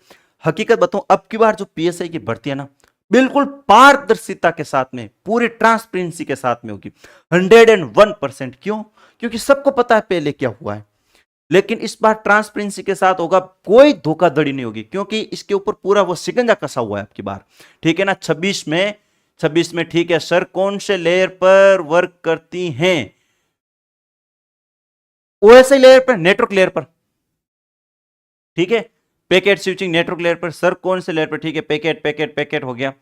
हकीकत बताऊं, अब की बार जो पीएसआई की भर्ती है ना, बिल्कुल पारदर्शिता के साथ में, पूरी ट्रांसपेरेंसी के साथ में होगी, 101%। क्यों? क्योंकि सबको पता है पहले क्या हुआ है। लेकिन इस बार ट्रांसपेरेंसी के साथ होगा, कोई धोखाधड़ी नहीं होगी, क्योंकि इसके ऊपर पूरा वो शिकंजा कसा हुआ है आपकी बार, ठीक है ना। 26 में ठीक है सर, कौन से लेयर पर वर्क करती हैं? ओएसआई लेयर पर, नेटवर्क लेयर पर, ठीक है। पैकेट स्विचिंग नेटवर्क लेयर पर, सर कौन से लेयर पर? ठीक है, पैकेट पैकेट पैकेट हो गया।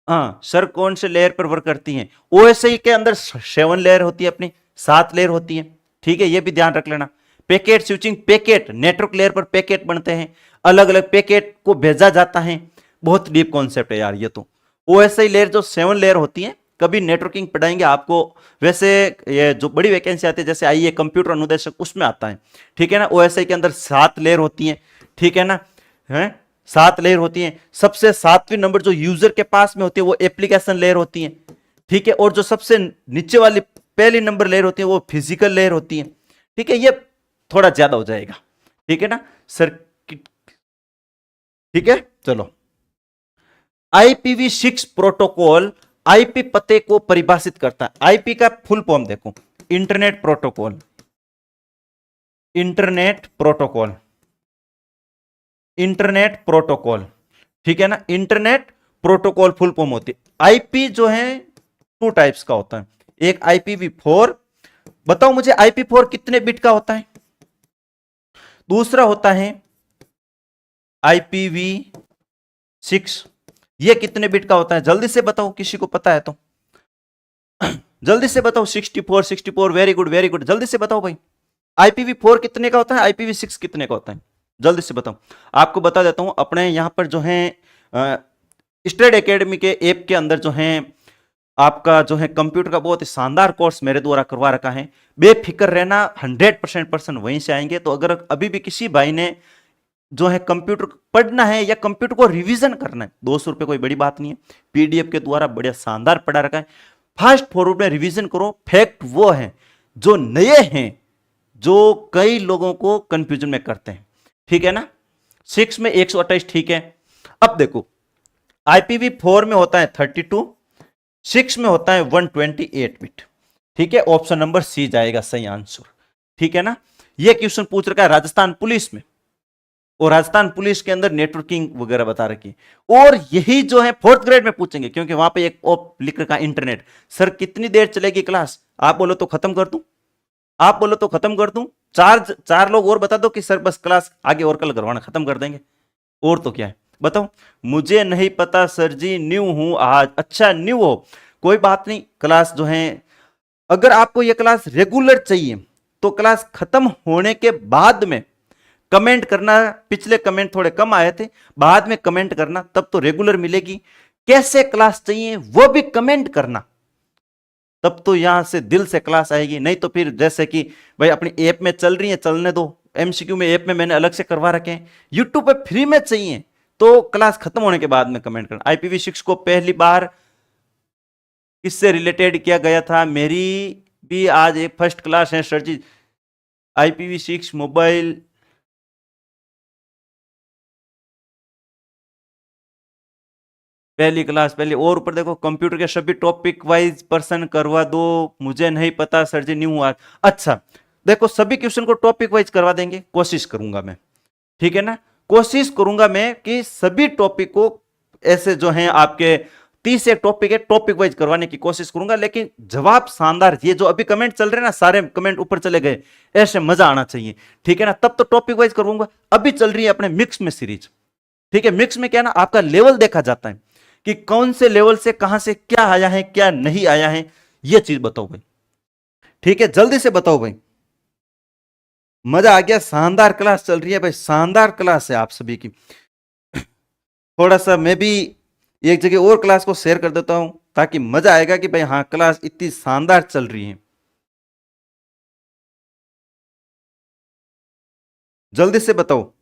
हाँ सर, कौन से लेयर पर वर्क करती हैं? ओएसआई के अंदर 7 लेयर होती है, अपनी 7 लेयर होती है, ठीक है, ये भी ध्यान रख लेना। Packet switching, packet network layer पर पैकेट बनते हैं, अलग अलग पैकेट को भेजा जाता है। बहुत डीप कॉन्सेप्ट है यार ये तो। ओएसआई लेयर जो 7 लेयर होती है, कभी नेटवर्किंग पढ़ाएंगे आपको। वैसे ये जो बड़ी वैकेंसी आती है जैसे आईए कंप्यूटर अनुदेशक, उसमें आता है, ठीक है ना। ओएसआई के अंदर 7 लेयर होती है, ठीक है ना, है 7 लेयर होती है। सबसे 7वीं नंबर जो यूजर के पास में होती है वो एप्लीकेशन लेयर होती है, ठीक है। और जो सबसे नीचे वाली पहली नंबर लेयर होती है वो फिजिकल लेयर होती है, ठीक है। ये थोड़ा ज्यादा हो जाएगा, ठीक है ना सर्किट, ठीक है। चलो, IPv6 प्रोटोकॉल आईपी पते को परिभाषित करता है। आईपी का फुल फॉर्म देखो, internet protocol, internet protocol, internet protocol, ठीक है ना। इंटरनेट प्रोटोकॉल फुल फॉर्म होती है। आईपी जो है 2 टाइप्स का होता है, एक IPv4 बताओ मुझे IP4 कितने बिट का होता है? दूसरा होता है IPv6, ये कितने बिट का होता है? जल्दी से बताओ, किसी को पता है तो जल्दी से बताओ। 64, 64, वेरी गुड वेरी गुड, जल्दी से बताओ भाई। IPv4 कितने का होता है? IPv6 कितने का होता है? जल्दी से बताओ। आपको बता देता हूं, अपने यहां पर जो है स्टडी एकेडमी के ऐप के अंदर जो है आपका जो है कंप्यूटर का बहुत ही शानदार कोर्स मेरे द्वारा करवा रखा है। बेफिक्र रहना, 100% पर्सन वहीं से आएंगे। तो अगर अभी भी किसी भाई ने जो है कंप्यूटर पढ़ना है या कंप्यूटर को रिवीजन करना है, 200 रुपए कोई बड़ी बात नहीं है, PDF के द्वारा बढ़िया शानदार पढ़ा रखा है। फास्ट फॉरवर्ड में रिवीजन करो। फैक्ट वो है जो नए हैं, जो कई लोगों को कंफ्यूजन में करते हैं, ठीक है ना। 6 में 128, ठीक है। अब देखो IPv4 में होता है 32, 6 में होता है 128 बिट, ठीक है। ऑप्शन नंबर सी जाएगा सही आंसर, ठीक है ना। यह क्वेश्चन पूछ रखा है राजस्थान पुलिस में, और राजस्थान पुलिस के अंदर नेटवर्किंग वगैरह बता रखी, और यही जो है 4th ग्रेड में पूछेंगे, क्योंकि वहां पे एक ऑप लिख रखा इंटरनेट। सर कितनी देर चलेगी क्लास? आप बोलो तो खत्म कर दूं, आप बोलो तो खत्म कर दूं। चार लोग और बता दो कि सर बस क्लास आगे और कल करवाना, खत्म कर देंगे। और तो क्या है बताओ? मुझे नहीं पता सर जी, न्यू हूं आज। अच्छा न्यू हो, कोई बात नहीं। क्लास जो है, अगर आपको यह क्लास रेगुलर चाहिए तो क्लास खत्म होने के बाद में कमेंट करना। पिछले कमेंट थोड़े कम आए थे, बाद में कमेंट करना, तब तो रेगुलर मिलेगी। कैसे क्लास चाहिए वो भी कमेंट करना, तब तो यहां से दिल से क्लास आएगी। नहीं तो फिर जैसे कि भाई अपनी ऐप में चल रही है, चलने दो। MCQ में ऐप में मैंने अलग से करवा रखे हैं, यूट्यूब पे फ्री में चाहिए तो क्लास खत्म होने के बाद में कमेंट करना। IPv6 को पहली बार किससे रिलेटेड किया गया था? मेरी भी आज एक फर्स्ट क्लास है सर जी। IPv6 मोबाइल पहली क्लास पहले। और ऊपर देखो, कंप्यूटर के सभी टॉपिक वाइज पर्सन करवा दो। मुझे नहीं पता सर जी, न्यू हुआ। अच्छा देखो, सभी क्वेश्चन को टॉपिक वाइज करवा देंगे, कोशिश करूंगा मैं, ठीक है ना। कोशिश करूंगा मैं कि सभी टॉपिक को ऐसे जो है आपके 30 एक टॉपिक है, टॉपिक वाइज करवाने की कोशिश करूंगा। लेकिन जवाब शानदार, ये जो अभी कमेंट चल रहे हैं ना, सारे कमेंट ऊपर चले गए, ऐसे मजा आना चाहिए, ठीक है ना। तब तो टॉपिक वाइज करवाऊंगा। अभी चल रही है अपने मिक्स में सीरीज, ठीक है। मिक्स में क्या ना, आपका लेवल देखा जाता है कि कौन से लेवल से कहां से क्या आया है, क्या नहीं आया है, ये चीज बताओ भाई, ठीक है। जल्दी से बताओ भाई। मजा आ गया, शानदार क्लास चल रही है भाई, शानदार क्लास है आप सभी की। थोड़ा सा मैं भी एक जगह और क्लास को शेयर कर देता हूं, ताकि मजा आएगा कि भाई हाँ क्लास इतनी शानदार चल रही है। जल्दी से बताओ।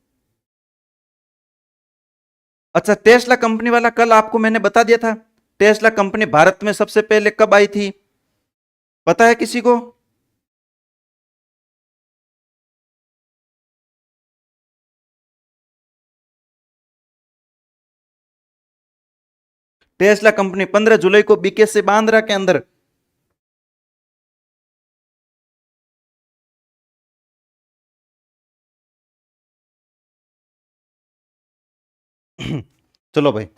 अच्छा, टेस्ला कंपनी वाला कल आपको मैंने बता दिया था। टेस्ला कंपनी भारत में सबसे पहले कब आई थी, पता है किसी को? टेस्ला कंपनी 15 जुलाई को बीके से बांद्रा के अंदर चलो भाई,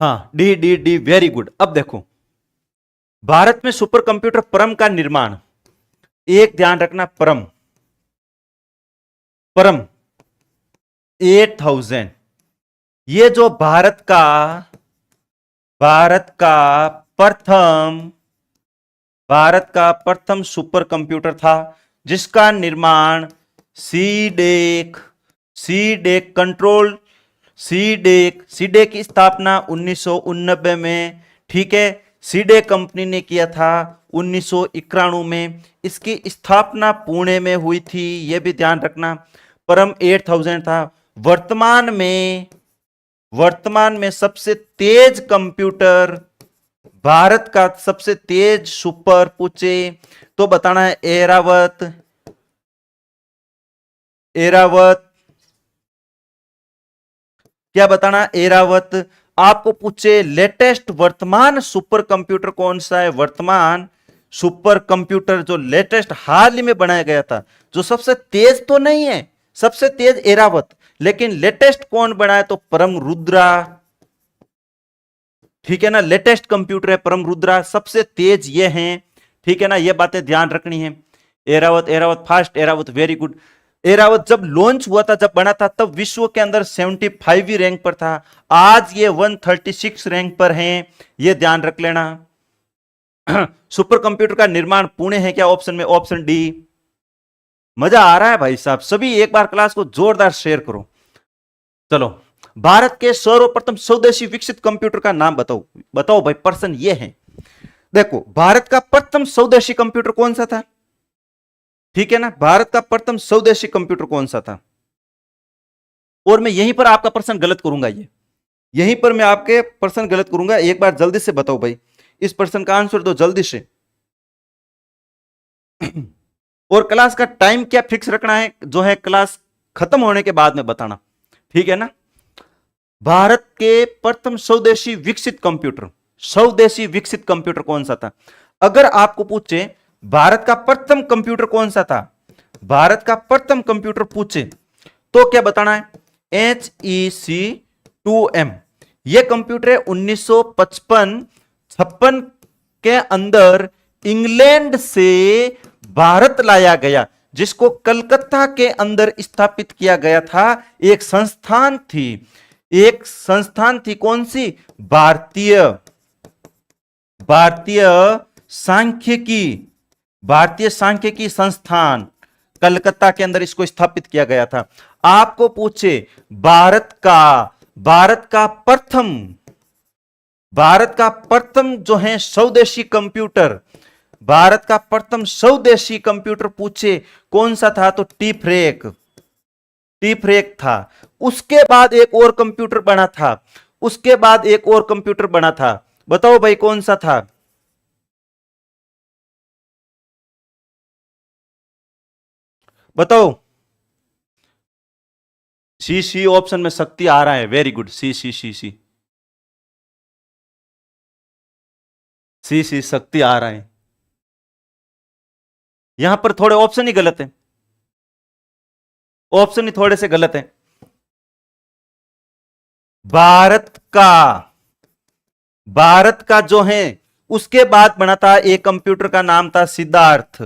हाँ D D D, very good. अब देखो, भारत में सुपर कंप्यूटर परम का निर्माण, एक ध्यान रखना, परम, परम 8000, ये जो प्रथम भारत का प्रथम सुपर कंप्यूटर था, जिसका निर्माण सीडेक सीडेक कंट्रोल सीडेक की स्थापना 1989 में, ठीक है। सीडेक कंपनी ने किया था 1991 में। इसकी स्थापना पुणे में हुई थी, यह भी ध्यान रखना। परम 8000 था। वर्तमान में सबसे तेज कंप्यूटर, भारत का सबसे तेज सुपर पूछे तो बताना है एरावत। क्या बताना? एरावत। आपको पूछे लेटेस्ट वर्तमान सुपर कंप्यूटर कौन सा है? वर्तमान सुपर कंप्यूटर जो लेटेस्ट हाल ही में बनाया गया था, जो सबसे तेज तो नहीं है, सबसे तेज एरावत, लेकिन लेटेस्ट कौन बनाया? तो परम रुद्रा, ठीक है ना। लेटेस्ट कंप्यूटर है परम रुद्रा, सबसे तेज ये हैं, ठीक है ना, ये बातें ध्यान रखनी है। Airavat, Airavat fast, Airavat very good. Airavat जब लॉन्च हुआ था, जब बना था, तब विश्व के अंदर 75वीं रैंक पर था। आज ये 136 रैंक पर है, ये ध्यान रख लेना। सुपर कंप्यूटर का निर्माण पुणे है क्या? ऑप्शन में ऑप्शन डी। मजा आ रहा है भाई साहब, सभी एक बार क्लास को जोरदार शेयर करो। चलो, भारत के सर्वप्रथम स्वदेशी विकसित कंप्यूटर का नाम बताओ। बताओ भाई, पर्सन ये है। देखो, भारत का प्रथम स्वदेशी कंप्यूटर कौन सा था? ठीक है ना, भारत का प्रथम स्वदेशी कंप्यूटर कौन सा था? और मैं यहीं पर आपका प्रश्न गलत करूंगा, यहीं पर मैं आपके प्रश्न गलत करूंगा। एक बार जल्दी से बताओ भाई, इस प्रश्न का आंसर दो जल्दी से। और क्लास का टाइम क्या फिक्स रखना है, जो है क्लास खत्म होने के बाद में बताना, ठीक है ना। भारत के प्रथम स्वदेशी विकसित कंप्यूटर, स्वदेशी विकसित कंप्यूटर कौन सा था? अगर आपको पूछे भारत का प्रथम कंप्यूटर कौन सा था, भारत का प्रथम कंप्यूटर पूछे, तो क्या बताना है? HEC2M। यह कंप्यूटर 1955-56 के अंदर इंग्लैंड से भारत लाया गया, जिसको कलकत्ता के अंदर स्थापित किया गया था। एक संस्थान थी, एक संस्थान थी, कौन सी? भारतीय सांख्यिकी, भारतीय सांख्यिकी संस्थान, कलकत्ता के अंदर इसको स्थापित किया गया था। आपको पूछे भारत का प्रथम जो है स्वदेशी कंप्यूटर, भारत का प्रथम स्वदेशी कंप्यूटर पूछे कौन सा था, तो टीफ्रेक था। उसके बाद एक और कंप्यूटर बना था, उसके बाद एक और कंप्यूटर बना था। बताओ भाई कौन सा था? बताओ। सी ऑप्शन में शक्ति आ रहा है, वेरी गुड। सी शक्ति आ रहा है। यहां पर थोड़े ऑप्शन ही गलत है, ऑप्शन ही थोड़े से गलत है। भारत का जो है उसके बाद बना था एक कंप्यूटर का नाम था सिद्धार्थ।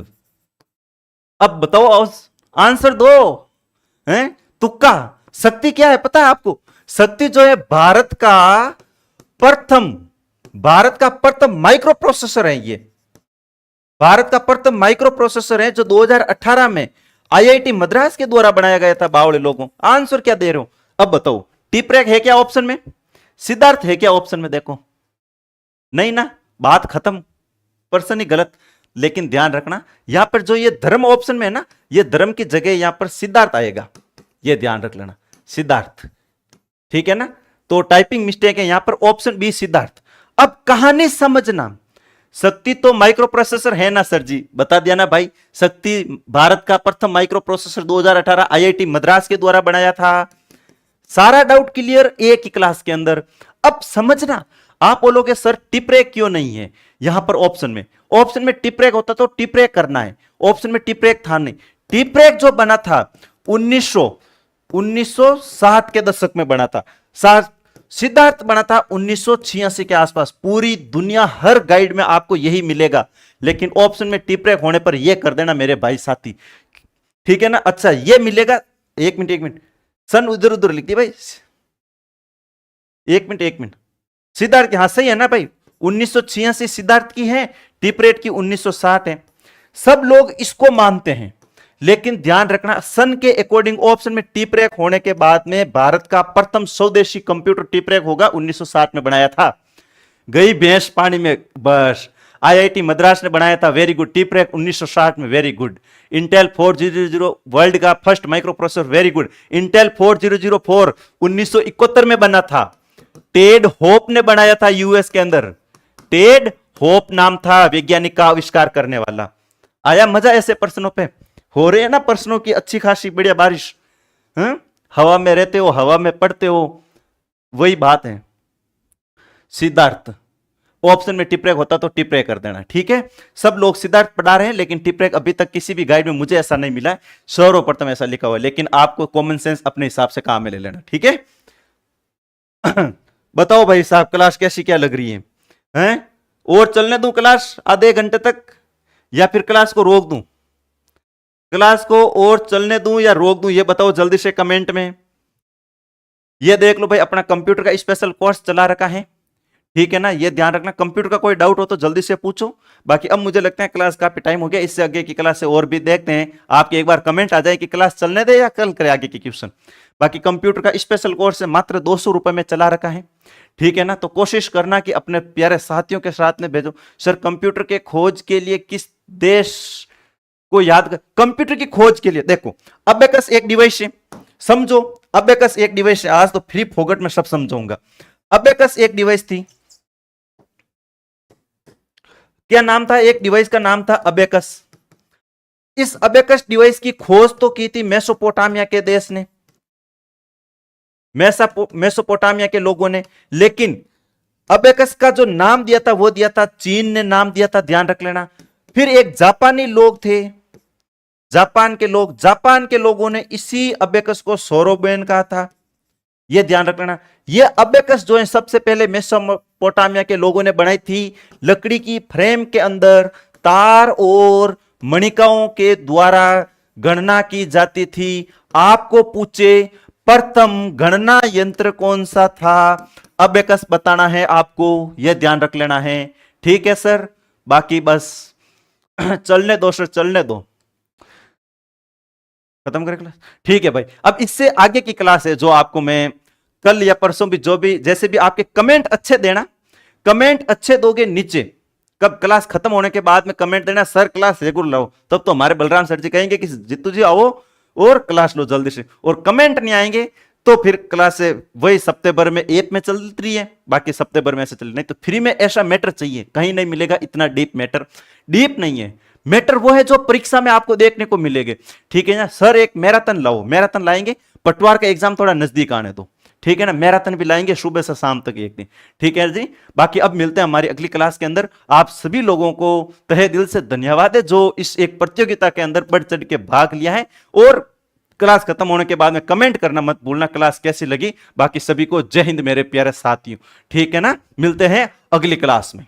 अब बताओ, आंसर दो, हैं? तुक्का। शक्ति क्या है पता है आपको? शक्ति जो है भारत का प्रथम माइक्रो प्रोसेसर है। ये भारत का प्रथम माइक्रो प्रोसेसर है, जो 2018 में आईआईटी मद्रास के द्वारा बनाया गया था। बावड़े लोगों, आंसर क्या दे रहे हो? अब बताओ, टीप्रेक है क्या ऑप्शन में? सिद्धार्थ है क्या ऑप्शन में? देखो, नहीं ना, बात खत्म, पर्सन ही गलत। लेकिन ध्यान रखना, यहां पर जो ये धर्म ऑप्शन में है ना, ये धर्म की जगह यहां पर सिद्धार्थ आएगा, ये ध्यान रख लेना, सिद्धार्थ, ठीक है ना। तो टाइपिंग मिस्टेक है, यहां पर ऑप्शन बी सिद्धार्थ। अब कहानी समझना, शक्ति तो माइक्रो प्रोसेसर है ना सर जी, बता दिया ना भाई। शक्ति भारत का प्रथम माइक्रो प्रोसेसर 2018 आईआईटी मद्रास के द्वारा बनाया था। सारा डाउट क्लियर एक ही क्लास के अंदर। अब समझना, आप बोलोगे सर टिप्रेक क्यों नहीं है यहां पर ऑप्शन में टिप्रेक होता तो टिप्रेक करना है, ऑप्शन में टिप्रेक था नहीं। टिप्रेक जो बना था 1960 के दशक में बना था। सिद्धार्थ बना था 1986 के आसपास। पूरी दुनिया हर गाइड में आपको यही मिलेगा, लेकिन ऑप्शन में टिप्रेक होने पर यह कर देना मेरे भाई साथी, ठीक है ना। अच्छा, यह मिलेगा, एक मिनट, सन उधर उधर लिख दी भाई, एक मिनट। सिद्धार्थ की, हाँ सही है ना भाई, 1986 सिद्धार्थ की है, टिप्रेक की 1960 है। सब लोग इसको मानते हैं, लेकिन ध्यान रखना, सन के अकॉर्डिंग ऑप्शन में टिप्रेक होने के बाद में भारत का प्रथम स्वदेशी कंप्यूटर टिप्रेक होगा, 1960 में बनाया था। गई भैंस पानी में, बस। आईआईटी मद्रास ने बनाया था, वेरी गुड। टिप्रेक 1960 में, वेरी गुड। इंटेल 4000 वर्ल्ड का first micro processor, very good. Intel 4004 1971 में बना था। टेड होप ने बनाया था यूएस के अंदर, टेड होप नाम था वैज्ञानिक का आविष्कार करने वाला। आया मजा ऐसे प्रश्नों पे? हो रहे हैं ना प्रश्नों की अच्छी खासी बढ़िया बारिश। हवा में रहते हो, हवा में पढ़ते हो, वही बात है। सिद्धार्थ ऑप्शन में टिप्रेक होता तो टिप्रेक कर देना, ठीक है। सब लोग सिद्धार्थ पढ़ा रहे हैं, लेकिन टिप्रेक अभी तक किसी भी गाइड में मुझे ऐसा नहीं मिला है, सर्वप्रथम ऐसा लिखा हुआ है। लेकिन आपको कॉमन सेंस अपने हिसाब से काम में ले लेना, ठीक है। बताओ भाई साहब, क्लास कैसी क्या लग रही है? और चलने दूं क्लास आधे घंटे तक? या फिर क्लास को रोक दूं? क्लास को और चलने दूं या रोक दूं, ये बताओ जल्दी से कमेंट में। ये देख लो भाई, अपना कंप्यूटर का स्पेशल कोर्स चला रखा है, ठीक है ना, ये ध्यान रखना। कंप्यूटर का कोई डाउट हो तो जल्दी से पूछो। बाकी अब मुझे लगता है क्लास काफी टाइम हो गया, इससे आगे की क्लास से और भी देखते हैं। आपके एक बार कमेंट आ जाए कि क्लास चलने दे या कल करे आगे की क्वेश्चन। बाकी कंप्यूटर का स्पेशल कोर्स है, मात्र 200 रुपए में चला रखा है, ठीक है ना। तो कोशिश करना कि अपने प्यारे साथियों के साथ में भेजो। सर कंप्यूटर के खोज के लिए किस देश को याद कर? कंप्यूटर की खोज के लिए देखो, अबेकस एक डिवाइस है, समझो। अबेकस एक डिवाइस है, आज तो फ्री फोगट में सब समझाऊंगा। अबेकस एक डिवाइस थी, क्या नाम था? एक डिवाइस का नाम था अबेकस। इस अबेकस डिवाइस की खोज तो की थी मेसोपोटामिया के देश ने, मेसोपोटामिया के लोगों ने, लेकिन अबेकस का जो नाम दिया था वो दिया था चीन ने, नाम दिया था, ध्यान रख लेना। फिर एक जापानी लोग थे, जापान के लोगों ने इसी अबेकस को सोरोबेन कहा था, यह ध्यान रख लेना। ये अबेकस जो है सबसे पहले मेसोपोटामिया के लोगों ने बनाई थी, लकड़ी की फ्रेम के अंदर तार और मणिकाओं के द्वारा गणना की जाती थी। आपको पूछे प्रथम गणना यंत्र कौन सा था, अबेकस बताना है आपको, यह ध्यान रख लेना है, ठीक है सर। बाकी बस चलने दो सर, चलने दो, खत्म करें क्लास, ठीक है भाई। अब इससे आगे की क्लास है जो आपको मैं कल या परसों भी, जो भी जैसे भी आपके कमेंट अच्छे देना, कमेंट अच्छे दोगे नीचे, कब क्लास खत्म होने के बाद में कमेंट देना सर क्लास रेगुलर लो, तब तो हमारे बलराम सर जी कहेंगे कि जितू जी आओ और क्लास लो जल्दी से। और कमेंट नहीं आएंगे तो फिर क्लास से वही सप्ते भर में ऐप में चल रही है, बाकी सप्ते भर में ऐसे चल नहीं। तो फ्री में ऐसा मैटर चाहिए, कहीं नहीं मिलेगा इतना डीप मैटर। डीप नहीं है मैटर, वो है जो परीक्षा में आपको देखने को मिलेंगे, ठीक है ना। सर एक मैराथन लाओ, मैराथन लाएंगे, पटवार का एग्जाम थोड़ा नजदीक आने दो, ठीक है ना, मैराथन भी लाएंगे सुबह से शाम तक एक दिन, ठीक है जी। बाकी अब मिलते हैं हमारी अगली क्लास के अंदर। आप सभी लोगों को तहे दिल से धन्यवाद है जो इस एक प्रतियोगिता के अंदर बढ़ चढ़ के भाग लिया है। और क्लास खत्म होने के बाद में कमेंट करना मत भूलना क्लास कैसी लगी। बाकी सभी को जय हिंद मेरे प्यारे साथियों, ठीक है ना, मिलते हैं अगली क्लास में।